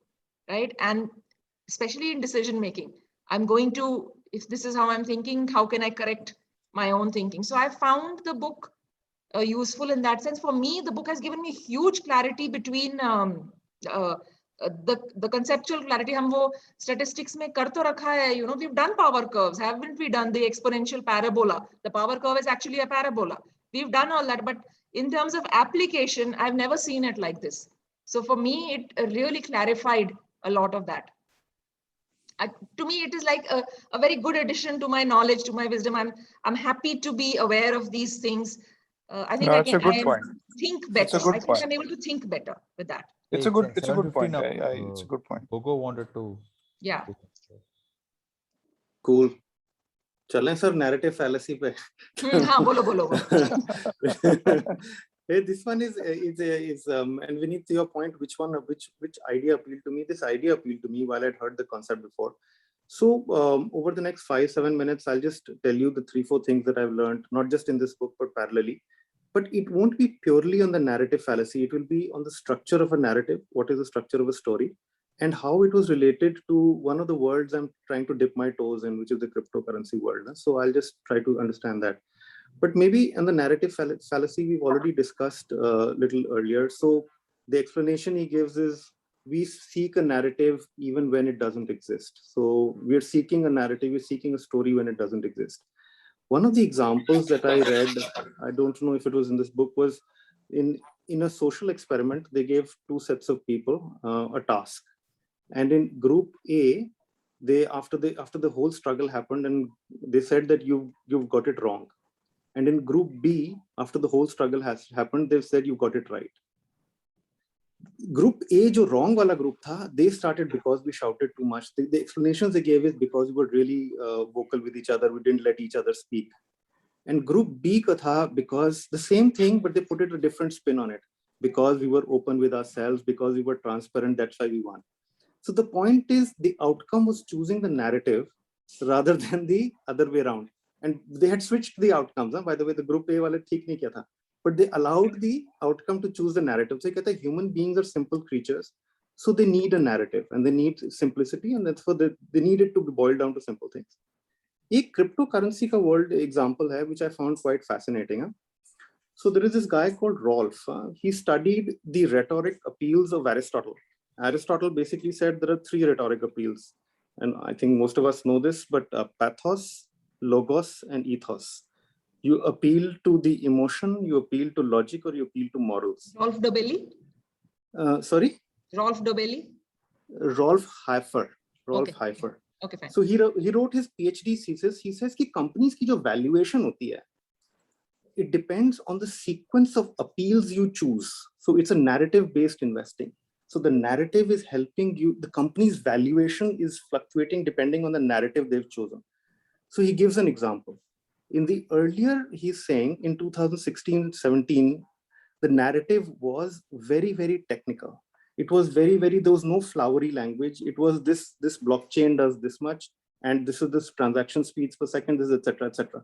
right? And especially in decision making, if this is how I'm thinking, how can I correct my own thinking? So I found the book useful in that sense. For me, the book has given me huge clarity between the conceptual clarity. Hum wo statistics mein kar to rakha hai, we've done power curves, haven't we done the exponential parabola? The power curve is actually a parabola. We've done all that, but in terms of application, I've never seen it like this. So for me, it really clarified a lot of that. To me, it is like a very good addition to my knowledge, to my wisdom. I'm happy to be aware of these things. I think I can think better. I think I'm able to think better with that. It's a good point. It's a good point. Gogo wanted to. Yeah. Cool. Chalein sir narrative fallacy pe. Bolo. Hey, this one is and Vineet, to your point, which idea appealed to me? This idea appealed to me while I'd heard the concept before. So over the next 5-7 minutes, I'll just tell you the 3-4 things that I've learned, not just in this book, but parallelly. But it won't be purely on the narrative fallacy. It will be on the structure of a narrative. What is the structure of a story? And how it was related to one of the worlds I'm trying to dip my toes in, which is the cryptocurrency world. So I'll just try to understand that. But maybe in the narrative fallacy, we've already discussed a little earlier. So the explanation he gives is we seek a narrative even when it doesn't exist. So we're seeking a narrative, we're seeking a story when it doesn't exist. One of the examples that I read, I don't know if it was in this book, was in a social experiment, they gave two sets of people a task, and in group A, they after the whole struggle happened, and they said that you've got it wrong, and in group B, after the whole struggle has happened, they said you got it right. Group A, जो wrong वाला group था, they started because we shouted too much. The explanations they gave is because we were really vocal with each other. We didn't let each other speak. And group B ka tha because the same thing, but they put it a different spin on it. Because we were open with ourselves, because we were transparent, that's why we won. So the point is, the outcome was choosing the narrative rather than the other way around. And they had switched the outcomes. By the way, the group A wale theek nahi kiya tha. But they allowed the outcome to choose the narrative. So human beings are simple creatures. So they need a narrative and they need simplicity, and that's for they need it to be boiled down to simple things. एक cryptocurrency का world example है, which I found quite fascinating. So there is this guy called Rolf. He studied the rhetoric appeals of Aristotle. Aristotle basically said there are three rhetoric appeals. And I think most of us know this, but pathos, logos, and ethos. You appeal to the emotion, you appeal to logic, or you appeal to morals. Rolf Dobelli? Sorry? Rolf Dobelli? Rolf Heifer. Rolf Okay. Heifer. Okay, fine. So he wrote his PhD thesis. He says कि companies की जो valuation होती है, it depends on the sequence of appeals you choose. So it's a narrative-based investing. So the narrative is helping you. The company's valuation is fluctuating depending on the narrative they've chosen. So he gives an example. In the earlier, he's saying in 2016-17, the narrative was very, very technical. It was very, there was no flowery language. It was this blockchain does this much, and this is this transaction speeds per second, this, etc., etc.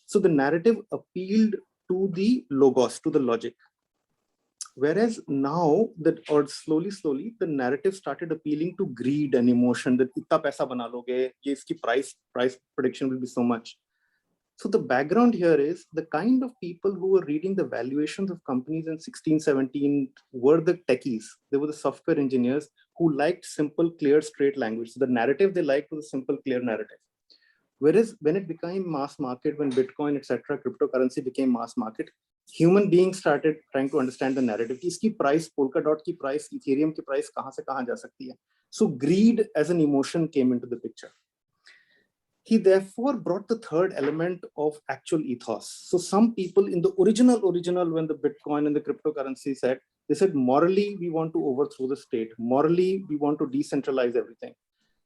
So the narrative appealed to the logos, to the logic. Whereas now, or slowly, the narrative started appealing to greed and emotion, that itna paisa bana loge, ye iski price prediction will be so much. So the background here is the kind of people who were reading the valuations of companies in 16-17 were the techies. They were the software engineers who liked simple, clear, straight language. So the narrative they liked was a simple, clear narrative. Whereas when it became mass market, when Bitcoin, etc., cryptocurrency became mass market, human beings started trying to understand the narrative. Iski price, Polkadot ki price, Ethereum ki price, kahan se kahan ja sakti hai. So greed as an emotion came into the picture. He therefore brought the third element of actual ethos. So some people in the original, when the Bitcoin and the cryptocurrency they said, morally, we want to overthrow the state. Morally, we want to decentralize everything.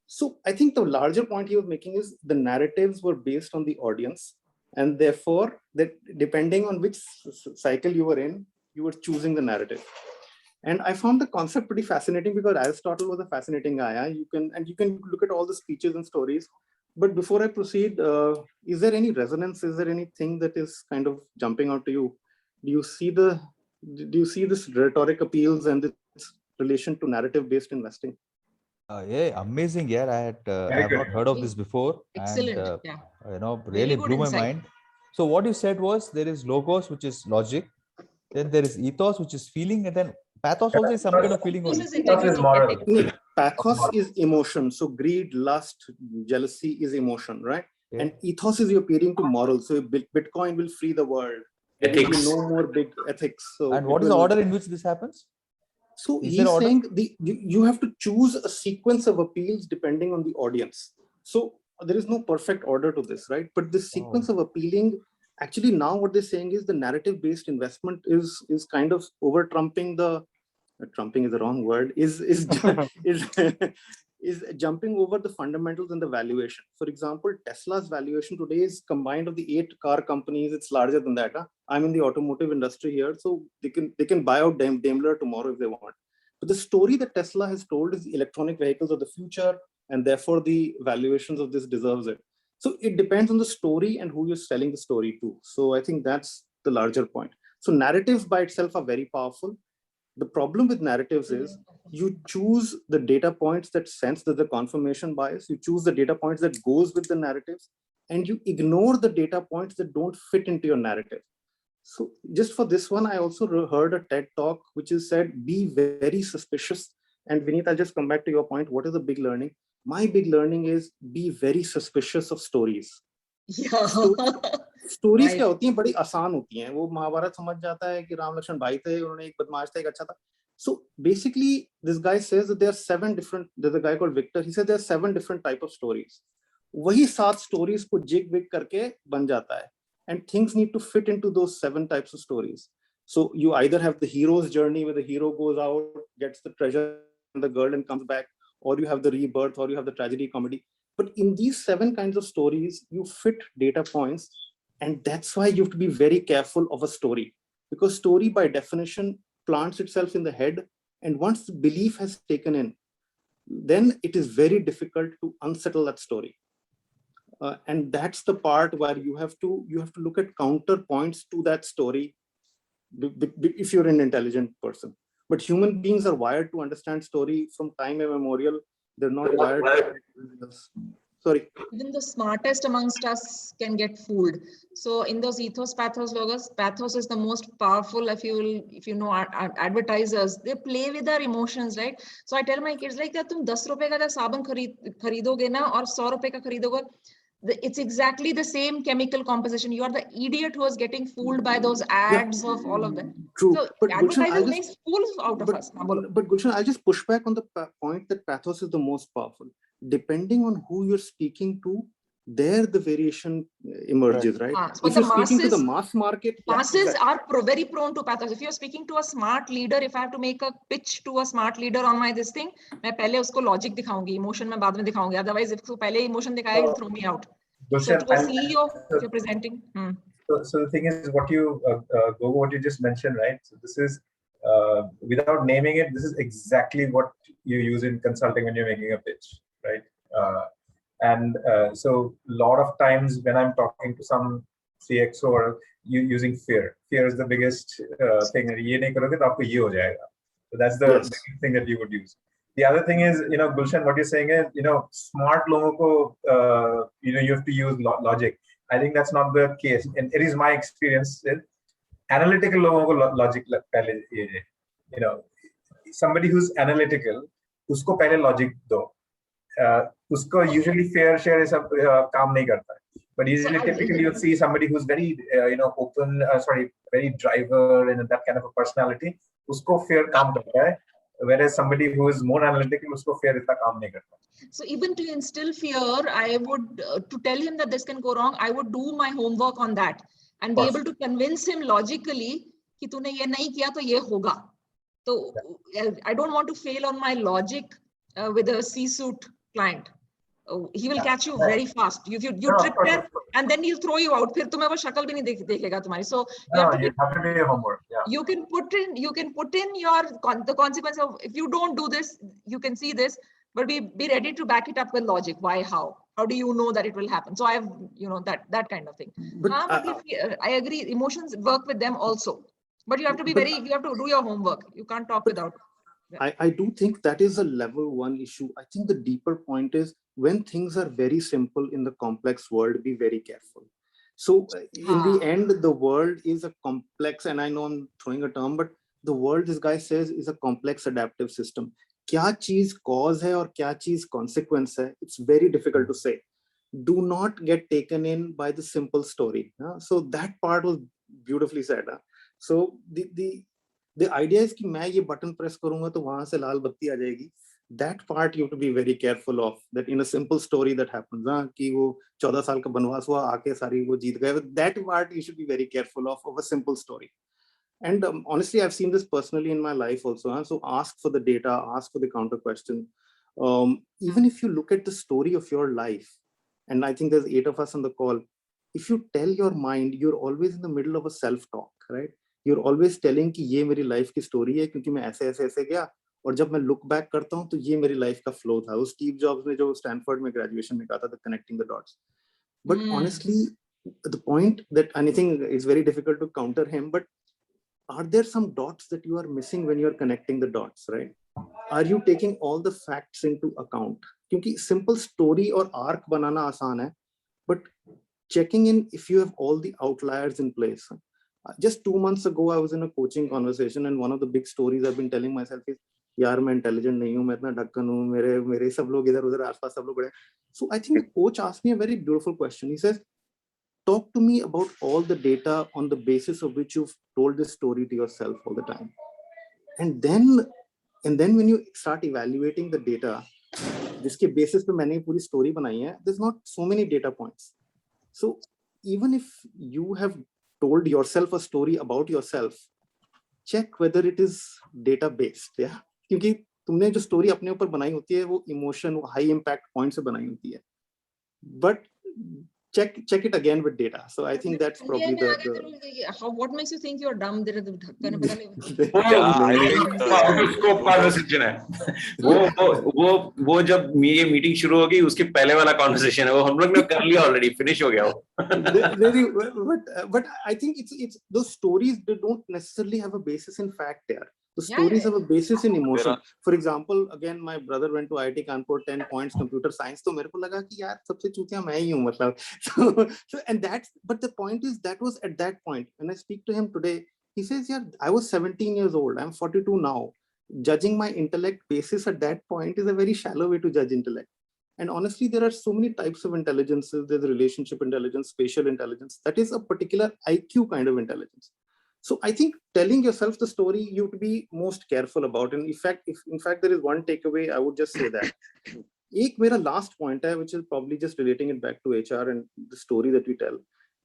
So I think the larger point he was making is the narratives were based on the audience. And therefore, that depending on which cycle you were in, you were choosing the narrative. And I found the concept pretty fascinating because Aristotle was a fascinating guy. You can look at all the speeches and stories. But before I proceed, is there any resonance? Is there anything that is kind of jumping out to you? Do you see this rhetoric appeals and its relation to narrative-based investing? Yeah, amazing. Yeah, I have not heard of this before. Excellent. And, Yeah. really good blew my insight. mind. So what you said was there is logos, which is logic. Then there is ethos, which is feeling, and then pathos also is some kind of feeling only. This is integrity. moral. No, pathos is emotion. So greed, lust, jealousy is emotion, right? Okay. And ethos is you're appealing to morals. So Bitcoin will free the world. There will be Ethics. no more big ethics. So And what is the order in which this happens? So Is he's there order? saying you have to choose a sequence of appeals depending on the audience. So there is no perfect order to this, right? But this sequence of appealing, actually now what they're saying is the narrative-based investment is kind of over trumping trumping is the wrong word, is jumping over the fundamentals and the valuation. For example, Tesla's valuation today is combined of the 8 car companies. It's larger than that. I'm in the automotive industry here, so they can buy out Daimler tomorrow if they want. But the story that Tesla has told is the electronic vehicles of the future, and therefore the valuations of this deserves it. So it depends on the story and who you're selling the story to. So I think that's the larger point. So narratives by itself are very powerful. The problem with narratives is you choose the data points that sense that the confirmation bias, you choose the data points that goes with the narratives, and you ignore the data points that don't fit into your narrative. So just for this one, I also heard a TED talk, which is said, be very suspicious. And Vineet, I'll just come back to your point. What is the big learning? My big learning is be very suspicious of stories. Yeah. Stories Right. क्या होती हैं, बड़ी आसान होती हैं. वो महाभारत समझ जाता है कि राम लक्ष्मण भाई थे, उन्होंने एक बदमाश था, एक अच्छा था. So basically, this guy says that there are 7 different. There's a guy called Victor. He said there are 7 different type of stories. वही 7 stories को जिग विग करके बन जाता है. And things need to fit into those 7 types of stories. So you either have the hero's journey where the hero goes out, gets the treasure and the girl and comes back, or you have the rebirth, or you have the tragedy comedy. But in these 7 kinds of stories, you fit data points, and that's why you have to be very careful of a story, because story by definition plants itself in the head, and once the belief has taken in, then it is very difficult to unsettle that story. And that's the part where you have to look at counterpoints to that story if you're an intelligent person. But human beings are wired to understand story from time immemorial. They're not wired to sorry. Even the smartest amongst us can get fooled. So in those ethos pathos logos, pathos is the most powerful. If you know our advertisers, they play with our emotions, right? So I tell my kids like that, तुम 10 रुपए का साबुन खरीदोगे ना और 100 रुपए का खरीदोगे, it's exactly the same chemical composition. You are the idiot who is getting fooled by those ads of all of that. True. So But Gulshan, advertisers makes fools out of us. But Gulshan, I'll just push back on the point that pathos is the most powerful. Depending on who you're speaking to, there the variation emerges, right? So if you're speaking to the mass market, masses are very prone to pathos. If you're speaking to a smart leader, if I have to make a pitch to a smart leader on my this thing, मैं पहले उसको logic दिखाऊंगी, emotion मैं बाद में दिखाऊंगी. Otherwise, if उसको पहले emotion दिखाया, he'll throw me out. So to a CEO, if you're presenting. So the thing is, what you just mentioned, right? So this is without naming it, this is exactly what you use in consulting when you're making a pitch, right? So a lot of times when I'm talking to some CXO or using fear is the biggest thing. ये नहीं करोगे तो आपको ये हो जाएगा. So that's the biggest thing that you would use. The other thing is, Gulshan, what you're saying is, smart लोगों को, you have to use logic. I think that's not the case, and it is my experience with analytical लोगों को logic पहले ये, somebody who's analytical, उसको पहले logic दो. उसको usually fair share ये सब काम नहीं करता है. But usually, typically, you'll see somebody who's very, open, very driver and that kind of a personality. उसको fair काम करता है. Whereas somebody who is more analytical, उसको fair इतना काम नहीं करता. So even to instill fear, I would, to tell him that this can go wrong, I would do my homework on that and be able to convince him logically कि तूने ये नहीं किया तो ये होगा. So I don't want to fail on my logic with a C-suite client. He will catch you very fast. You trip there, and then he'll throw you out. फिर तुम्हें वो शक्ल भी नहीं देखेगा तुम्हारी. So you have to do your homework. Yeah. You can put in the consequence of, if you don't do this, you can see this, but be ready to back it up with logic. Why? How do you know that it will happen? So I have, that kind of thing. But I agree, emotions work with them also, but you have to be you have to do your homework. You can't talk without. I do think that is a level 1 issue. I think the deeper point is, when things are very simple in the complex world, be very careful. So in the end, the world is a complex, and I know I'm throwing a term, but the world, this guy says, is a complex adaptive system. क्या चीज cause है और क्या चीज consequence है? It's very difficult to say. Do not get taken in by the simple story. So that part was beautifully said. So the idea is कि मैं ये button press करूँगा तो वहाँ से लाल बत्ती आ जाएगी. That part you have to be very careful of. That in a simple story that happens, कि वो 14 साल का बनवास हुआ, आके सारी वो जीत गए. That part you should be very careful of a simple story. And honestly, I've seen this personally in my life also. So ask for the data, ask for the counter question. Even if you look at the story of your life, and I think there's 8 of us on the call, if you tell your mind, you're always in the middle of a self-talk, right? You're always telling कि ये मेरी life की story है क्योंकि मैं ऐसे गया, और जब मैं look back करता हूँ तो ये मेरी life का flow था. वो Steve Jobs ने जो Stanford में graduation में कहा था, the connecting the dots. But honestly, the point that, and I think it's very difficult to counter him, but are there some dots that you are missing when you're connecting the dots, right? Are you taking all the facts into account? क्योंकि simple story और arc बनाना आसान है, but checking in if you have all the outliers in place. Just 2 months ago, I was in a coaching conversation, and one of the big stories I've been telling myself is, यार मैं intelligent नहीं हूँ, मैं इतना ढक्कन हूँ, मेरे सब लोग इधर उधर आसपास सब लोग बड़े. So I think the coach asked me a very beautiful question. He says, talk to me about all the data on the basis of which you've told this story to yourself all the time. And then when you start evaluating the data, जिसके basis पे मैंने पूरी story बनाई है, there's not so many data points. So even if you have told yourself a story about yourself, check whether it is data based. Yeah, क्योंकि तुमने जो story अपने ऊपर बनाई होती है वो emotion, वो high impact point से बनाई होती है. But check it again with data. So I think that's probably what makes you think you're dumb? There is ढक्कन पता नहीं. conversation है. वो जब ये मीटिंग शुरू होगी उसके पहले वाला conversation है, वो हम लोग ने कर लिया already, finish हो गया वो. But I think it's those stories, they don't necessarily have a basis in fact there. The stories have a basis in emotion. For example, again, my brother went to IIT Kanpur, 10 points, computer science. तो मेरे को लगा कि यार सबसे चूतिया मैं ही हूँ मतलब. So and that's, but the point is that was at that point. When I speak to him today, he says, yeah, I was 17 years old. I'm 42 now. Judging my intellect basis at that point is a very shallow way to judge intellect. And honestly, there are so many types of intelligences. There's relationship intelligence, spatial intelligence. That is a particular IQ kind of intelligence. So I think telling yourself the story, you have to be most careful about. And in fact there is one takeaway, I would just say that. एक मेरा last point है, which is probably just relating it back to HR and the story that we tell.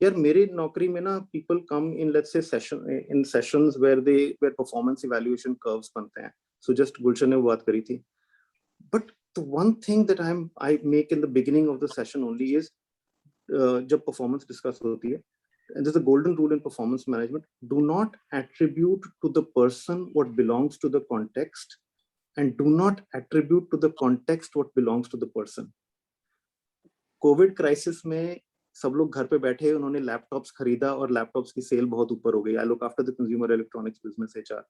यार मेरे नौकरी में ना, people come in, let's say sessions where performance evaluation curves बनते हैं. So just Gulshan ने वो बात करी थी. But the one thing that I make in the beginning of the session only is जब performance discuss होती है. And there's a golden rule in performance management: do not attribute to the person what belongs to the context, and do not attribute to the context what belongs to the person. COVID crisis में सब लोग घर पे बैठे, उन्होंने laptops खरीदा और laptops की सेल बहुत ऊपर हो गई. I look after the consumer electronics business HR,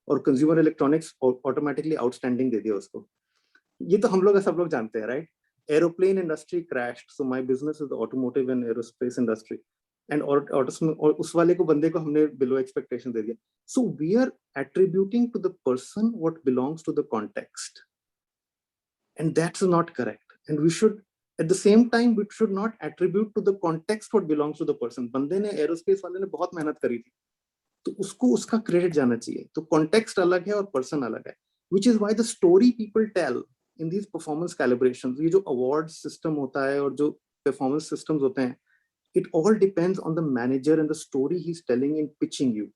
और consumer electronics automatically outstanding दे दिया उसको. ये तो हम लोग सब लोग जानते हैं, right? Aeroplane industry crashed, so my business is the automotive and aerospace industry. And और उस वाले को बंदे को हमने below expectation दे दिया. So we are attributing to the person what belongs to the context, and that's not correct. And we should, at the same time, we should not attribute to the context what belongs to the person. बंदे ने aerospace वाले ने बहुत मेहनत करी थी, तो उसको उसका credit जाना चाहिए. तो context अलग है और person अलग है. Which is why the story people tell in these performance calibrations, ये जो award system होता है और जो performance systems होते हैं, it all depends on the manager and the story he's telling and pitching you.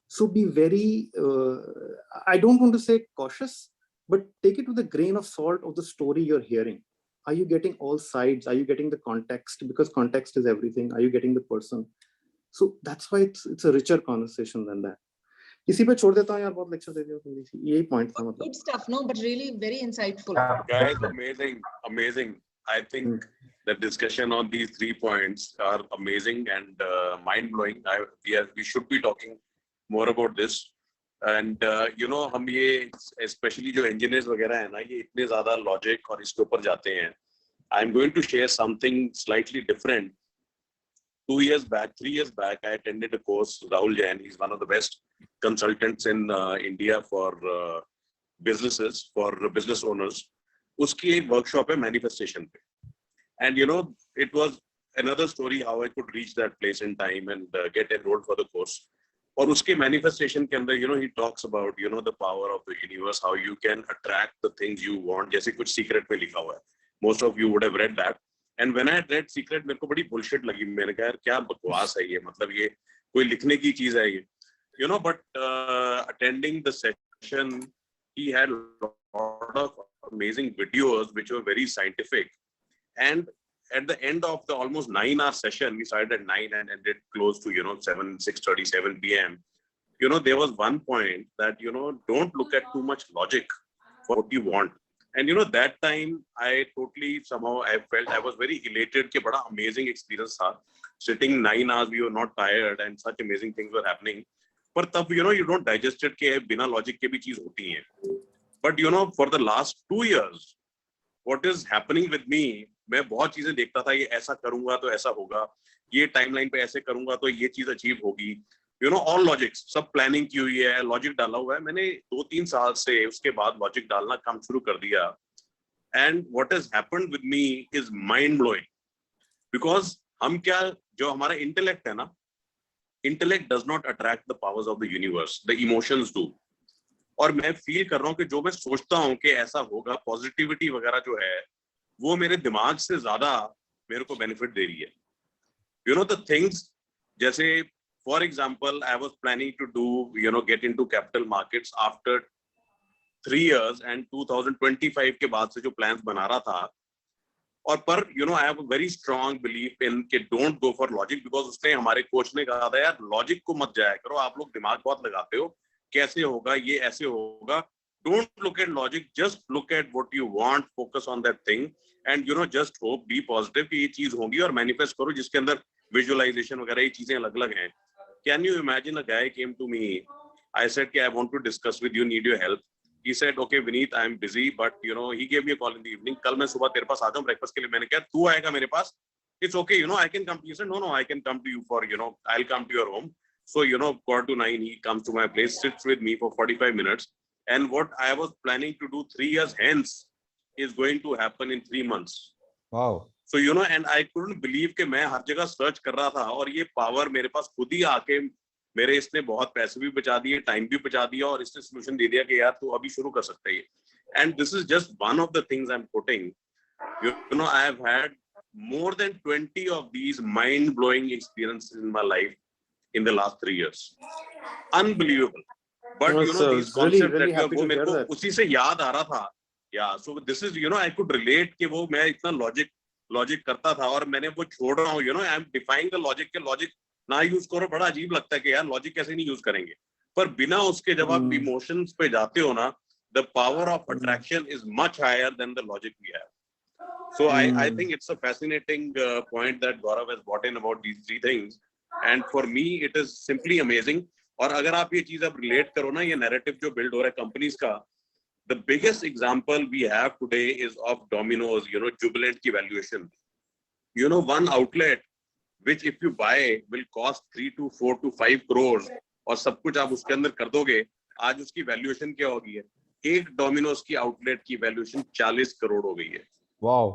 So be very, I don't want to say cautious, but take it with a grain of salt of the story you're hearing. Are you getting all sides? Are you getting the context? Because context is everything. Are you getting the person? So that's why it's a richer conversation than that. इसी पे छोड़ देता हूँ यार, बहुत lecture दे दिया तुमने. यही पॉइंट था मतलब. Good stuff, no, but really very insightful. Guys, amazing. I think the discussion on these 3 points are amazing and mind-blowing. We should be talking more about this. And हम ये especially जो engineers वगैरह है ना, ये इतने ज़्यादा logic और इसके ऊपर जाते हैं. I'm going to share something slightly different. 3 years back, I attended a course. Rahul Jain, he's one of the best consultants in India for businesses, for business owners. उसकी एक workshop है manifestation पे. And it was another story how I could reach that place in time and get enrolled for the course. और उसके manifestation के अंदर, he talks about, the power of the universe, how you can attract the things you want. जैसे कुछ secret पे लिखा हुआ है. Most of you would have read that. And when I had read secret, मेरे को बड़ी bullshit लगी. मैंने कहा यार क्या बकवास है ये, मतलब ये कोई लिखने की चीज है ये. But attending the session, he had a lot of amazing videos which were very scientific. And at the end of the almost 9-hour session, we started at 9 and ended close to 6:30, 7 p.m. There was one point that don't look at too much logic for what you want. And that time I totally somehow I felt I was very elated कि बड़ा amazing experience था. Sitting 9 hours, we were not tired and such amazing things were happening. पर तब you don't digest it कि बिना logic के भी चीज होती हैं. But for the last 2 years, what is happening with me, मैं बहुत चीजें देखता था, ये ऐसा करूंगा तो ऐसा होगा, ये टाइमलाइन पे ऐसे करूंगा तो ये चीज अचीव होगी. All logics, सब प्लानिंग की हुई है, लॉजिक डाला हुआ है. मैंने 2-3 साल से उसके बाद लॉजिक डालना काम शुरू कर दिया. And what has happened with me is mind blowing, because हम क्या, जो हमारा इंटेलेक्ट है ना, intellect does not attract the powers of the universe, the emotions do. और मैं फील कर रहा हूँ कि जो मैं सोचता हूँ कि ऐसा होगा, पॉजिटिविटी वगैरह जो है, वो मेरे दिमाग से ज्यादा मेरे को बेनिफिट दे रही है। यू नो द थिंग्स, जैसे for example I was planning to do get into capital markets after 3 years, and 2025 के बाद से जो प्लान्स बना रहा था, और पर I have a very strong belief in कि don't go for logic, because उसने, हमारे कोच ने कहा था, यार लॉजिक को मत जाया करो, आप लोग दिमाग बहुत लगाते हो, कैसे होगा ये, ऐसे होगा, don't look at logic, just look at what you want, focus on that thing, and just hope, be positive कि ये चीज होगी, और मैनिफेस्ट करो, जिसके अंदर विजुअलाइजेशन वगैरह ये चीजें अलग अलग हैं। Can you imagine a guy came to me, I said कि I want to discuss with you, need your help. He said, okay, Vineet, I am busy, but he gave me a call in the evening. कल मैं सुबह तेरे पास आ जाऊँ breakfast के लिए। मैंने कहा तू आएगा मेरे पास? It's okay, I can come to you. He said, no, I can come to you for, I'll come to your home. So, 8:45, he comes to my place, sits with me for 45 minutes. And what I was planning to do 3 years hence is going to happen in 3 months. Wow. So, and I couldn't believe कि मैं हर जगह search कर रहा था, और ये power मेरे पास खुद ही आके मेरे, इसने बहुत पैसे भी बचा दिए, टाइम भी बचा दिया, और इसने सोल्यूशन दे दिया कि यार तू अभी शुरू कर सकते है। And this is just one of the things I am putting. I have had more than 20 of these mind blowing experiences in my life in the last 3 years. Unbelievable. But these concepts that वो मेरे को उसी से याद आ रहा था। Yeah, so this is I could relate कि वो मैं इतना लॉजिक करता था, और मैंने वो छोड़ रहा हूँ। I am defying the logic के लॉजिक ना यूज करो, बड़ा अजीब लगता है कि यार लॉजिक कैसे नहीं यूज करेंगे, पर बिना उसके जब आप इमोशंस पे जाते हो ना, the power of attraction is much higher than the logic we have. So I think it's a fascinating point that Gaurav has brought in about these 3 things, and for me it is simply amazing. और अगर आप ये चीज अब relate करो ना, ये narrative जो बिल्ड हो रहा है कंपनीज का, the biggest example we have today is of Domino's, Jubilant की valuation. One outlet which if you buy will cost 3 to 4 to 5 crores, और सब कुछ आप उसके अंदर कर दोगे, आज उसकी वैल्यूएशन क्या होगी है? एक डोमिनोज की आउटलेट की वैल्यूएशन 40 करोड़ हो गई है। Wow.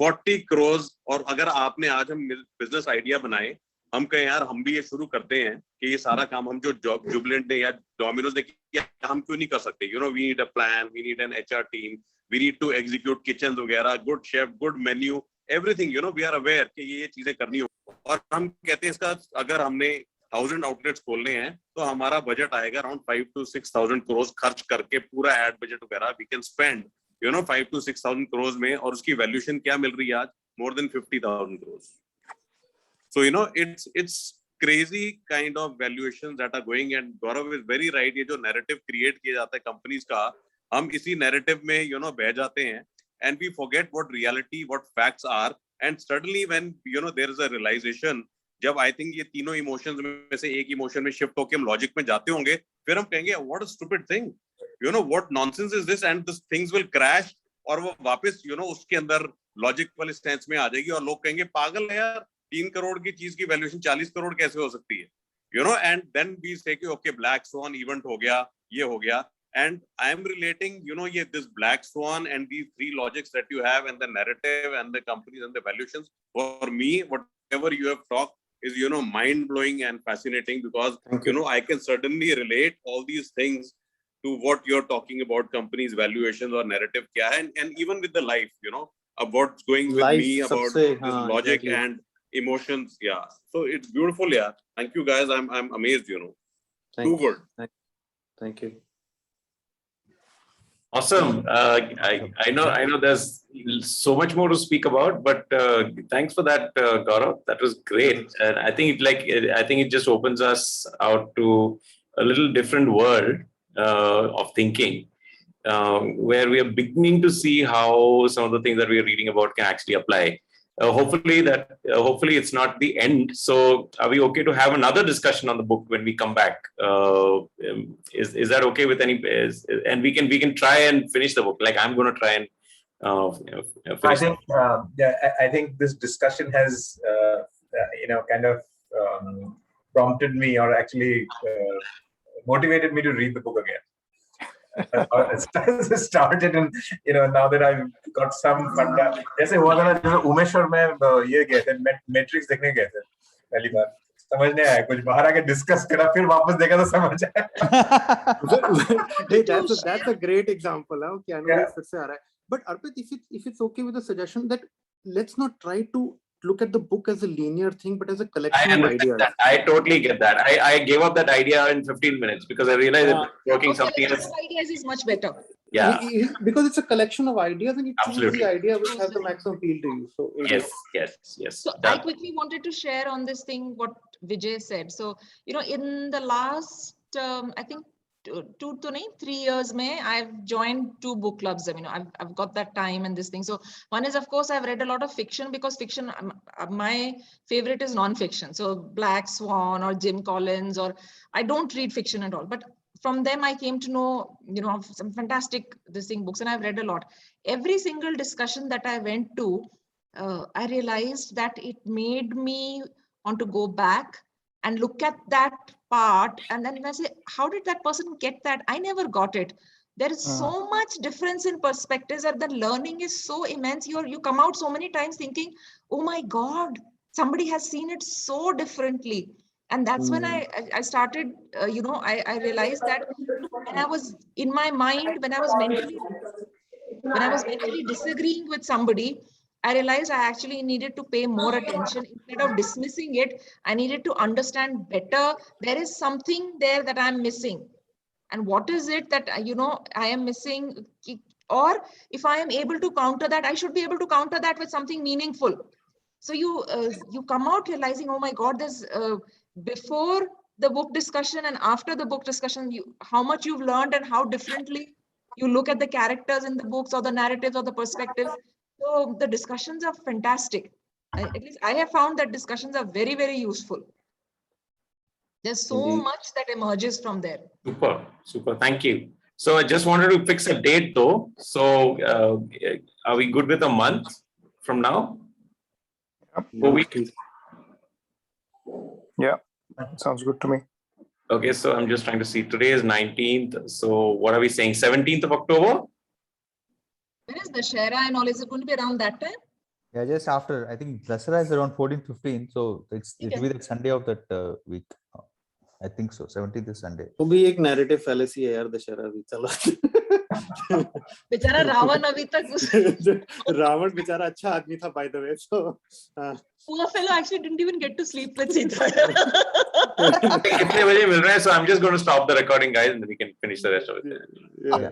40 crores। और अगर आपने, आज हम बिजनेस आइडिया बनाए, हम कहें यार हम भी ये शुरू करते हैं कि ये सारा काम हम जो जुबिलेंट ने या डोमिनोज ने किया, हम क्यों नहीं कर सकते? We need a plan, we need an HR team, we need to execute kitchen वगैरह, good chef, good menu, everything, we are aware कि ये चीजें करनी हो। और हम कहते हैं इसका अगर हमने 1000 आउटलेट्स खोलने हैं तो हमारा बजट आएगा अराउंड 5 to 6,000 crores खर्च करके, पूरा एड बजट वगैरह we can spend 5 to 6,000 crores में, और उसकी वैल्यूएशन क्या मिल रही है आज? More than 50,000 crores। So it's crazy kind of valuations that are going, and Gaurav is very right, ये जो नैरेटिव क्रिएट किया जाता है कंपनीज का, हम इसी नैरेटिव में बह जाते हैं, and we forget what reality, what facts are, and suddenly when there is a realization, जब आई थिंक ये तीनों इमोशंस में से एक इमोशन में शिफ्ट होके हम लॉजिक में जाते होंगे, फिर हम कहेंगे what a stupid thing, what nonsense is this, and this things will crash, और वो वापस उसके अंदर लॉजिक वाले स्टेंस में आ जाएगी, और लोग कहेंगे पागल है यार, 3 करोड़ की चीज की वैल्यूएशन 40 करोड़ कैसे हो सकती है? एंड देन वी से कि ओके ब्लैक स्वान इवेंट हो गया, ये हो गया, and I am relating this black swan and these 3 logics that you have, and the narrative and the companies and the valuations, for me whatever you have talked is mind blowing and fascinating, because I can certainly relate all these things to what you're talking about, companies valuations or narrative kya hai, and even with the life of what's going with Life me about sabse, this logic exactly. and emotions. Yeah, so it's beautiful. Yeah, thank you guys. I'm amazed. Thank Too you. good. Thank you. Awesome. I know there's so much more to speak about, but thanks for that, Gaurav. That was great. And I think it just opens us out to a little different world of thinking, where we are beginning to see how some of the things that we are reading about can actually apply. Hopefully it's not the end. So are we okay to have another discussion on the book when we come back? Is that okay with any? And we can try and finish the book. Like I'm going to try and finish. I think this discussion has kind of prompted me, or actually motivated me to read the book again. started and now that I've got some funda, जैसे हुआ था ना, जैसे उमेश्वर में ये गए थे, matrix देखने गए थे पहली बार, समझ नहीं आया कुछ, बाहर आके डिस्कस करा, फिर वापस देखा तो समझ आया. Hey, that's a great example. Huh? कि अनुराग फिर से आ रहा है. But Arpit, if it's okay with the suggestion that let's not try to look at the book as a linear thing, but as a I collection of understand ideas. that. I totally get that. I gave up that idea in 15 minutes because I realized it was working something else. Ideas is much better. Yeah. Because it's a collection of ideas and you choose Absolutely. the idea which has the maximum appeal to you. So Yes. So I quickly wanted to share on this thing what Vijay said. So, in the last, I think 3 years, I've joined 2 book clubs. I mean, I've got that time and this thing. So one is, of course, I've read a lot of fiction because fiction, my favorite is non-fiction. So Black Swan or Jim Collins, or I don't read fiction at all. But from them, I came to know, some fantastic books, and I've read a lot. Every single discussion that I went to, I realized that it made me want to go back and look at that part. And then I say, how did that person get that? I never got it. There is so much difference in perspectives that the learning is so immense. You come out so many times thinking, oh my God, somebody has seen it so differently. And that's when I started, I realized that when I was in my mind, when I was mentally disagreeing with somebody, I realized I actually needed to pay more attention. Instead of dismissing it, I needed to understand better. There is something there that I'm missing. And what is it that, I am missing? Or if I am able to counter that, I should be able to counter that with something meaningful. So you come out realizing, oh my God, there's before the book discussion and after the book discussion, how much you've learned and how differently you look at the characters in the books or the narratives or the perspectives. So the discussions are fantastic. At least I have found that discussions are very, very useful. There's so Indeed. much that emerges from there. Super. Thank you. So I just wanted to fix a date though. So are we good with a month from now? 4 weeks? Yeah, sounds good to me. Okay, so I'm just trying to see. Today is 19th. So what are we saying? 17th of October? When is the Shara and all? Is it going to be around that time? Yeah, just after. I think Dussehra is around 14-15. So it'll be the Sunday of that week. I think so. 17th is Sunday. वो भी एक narrative fallacy है यार, दशहरा भी चलो. बेचारा रावण अभी तक रावण बेचारा अच्छा आदमी था, by the way. So poor fellow actually didn't even get to sleep with Sita. कितने बजे मिल रहे हैं? So I'm just going to stop the recording, guys, and then we can finish the rest of it. yeah.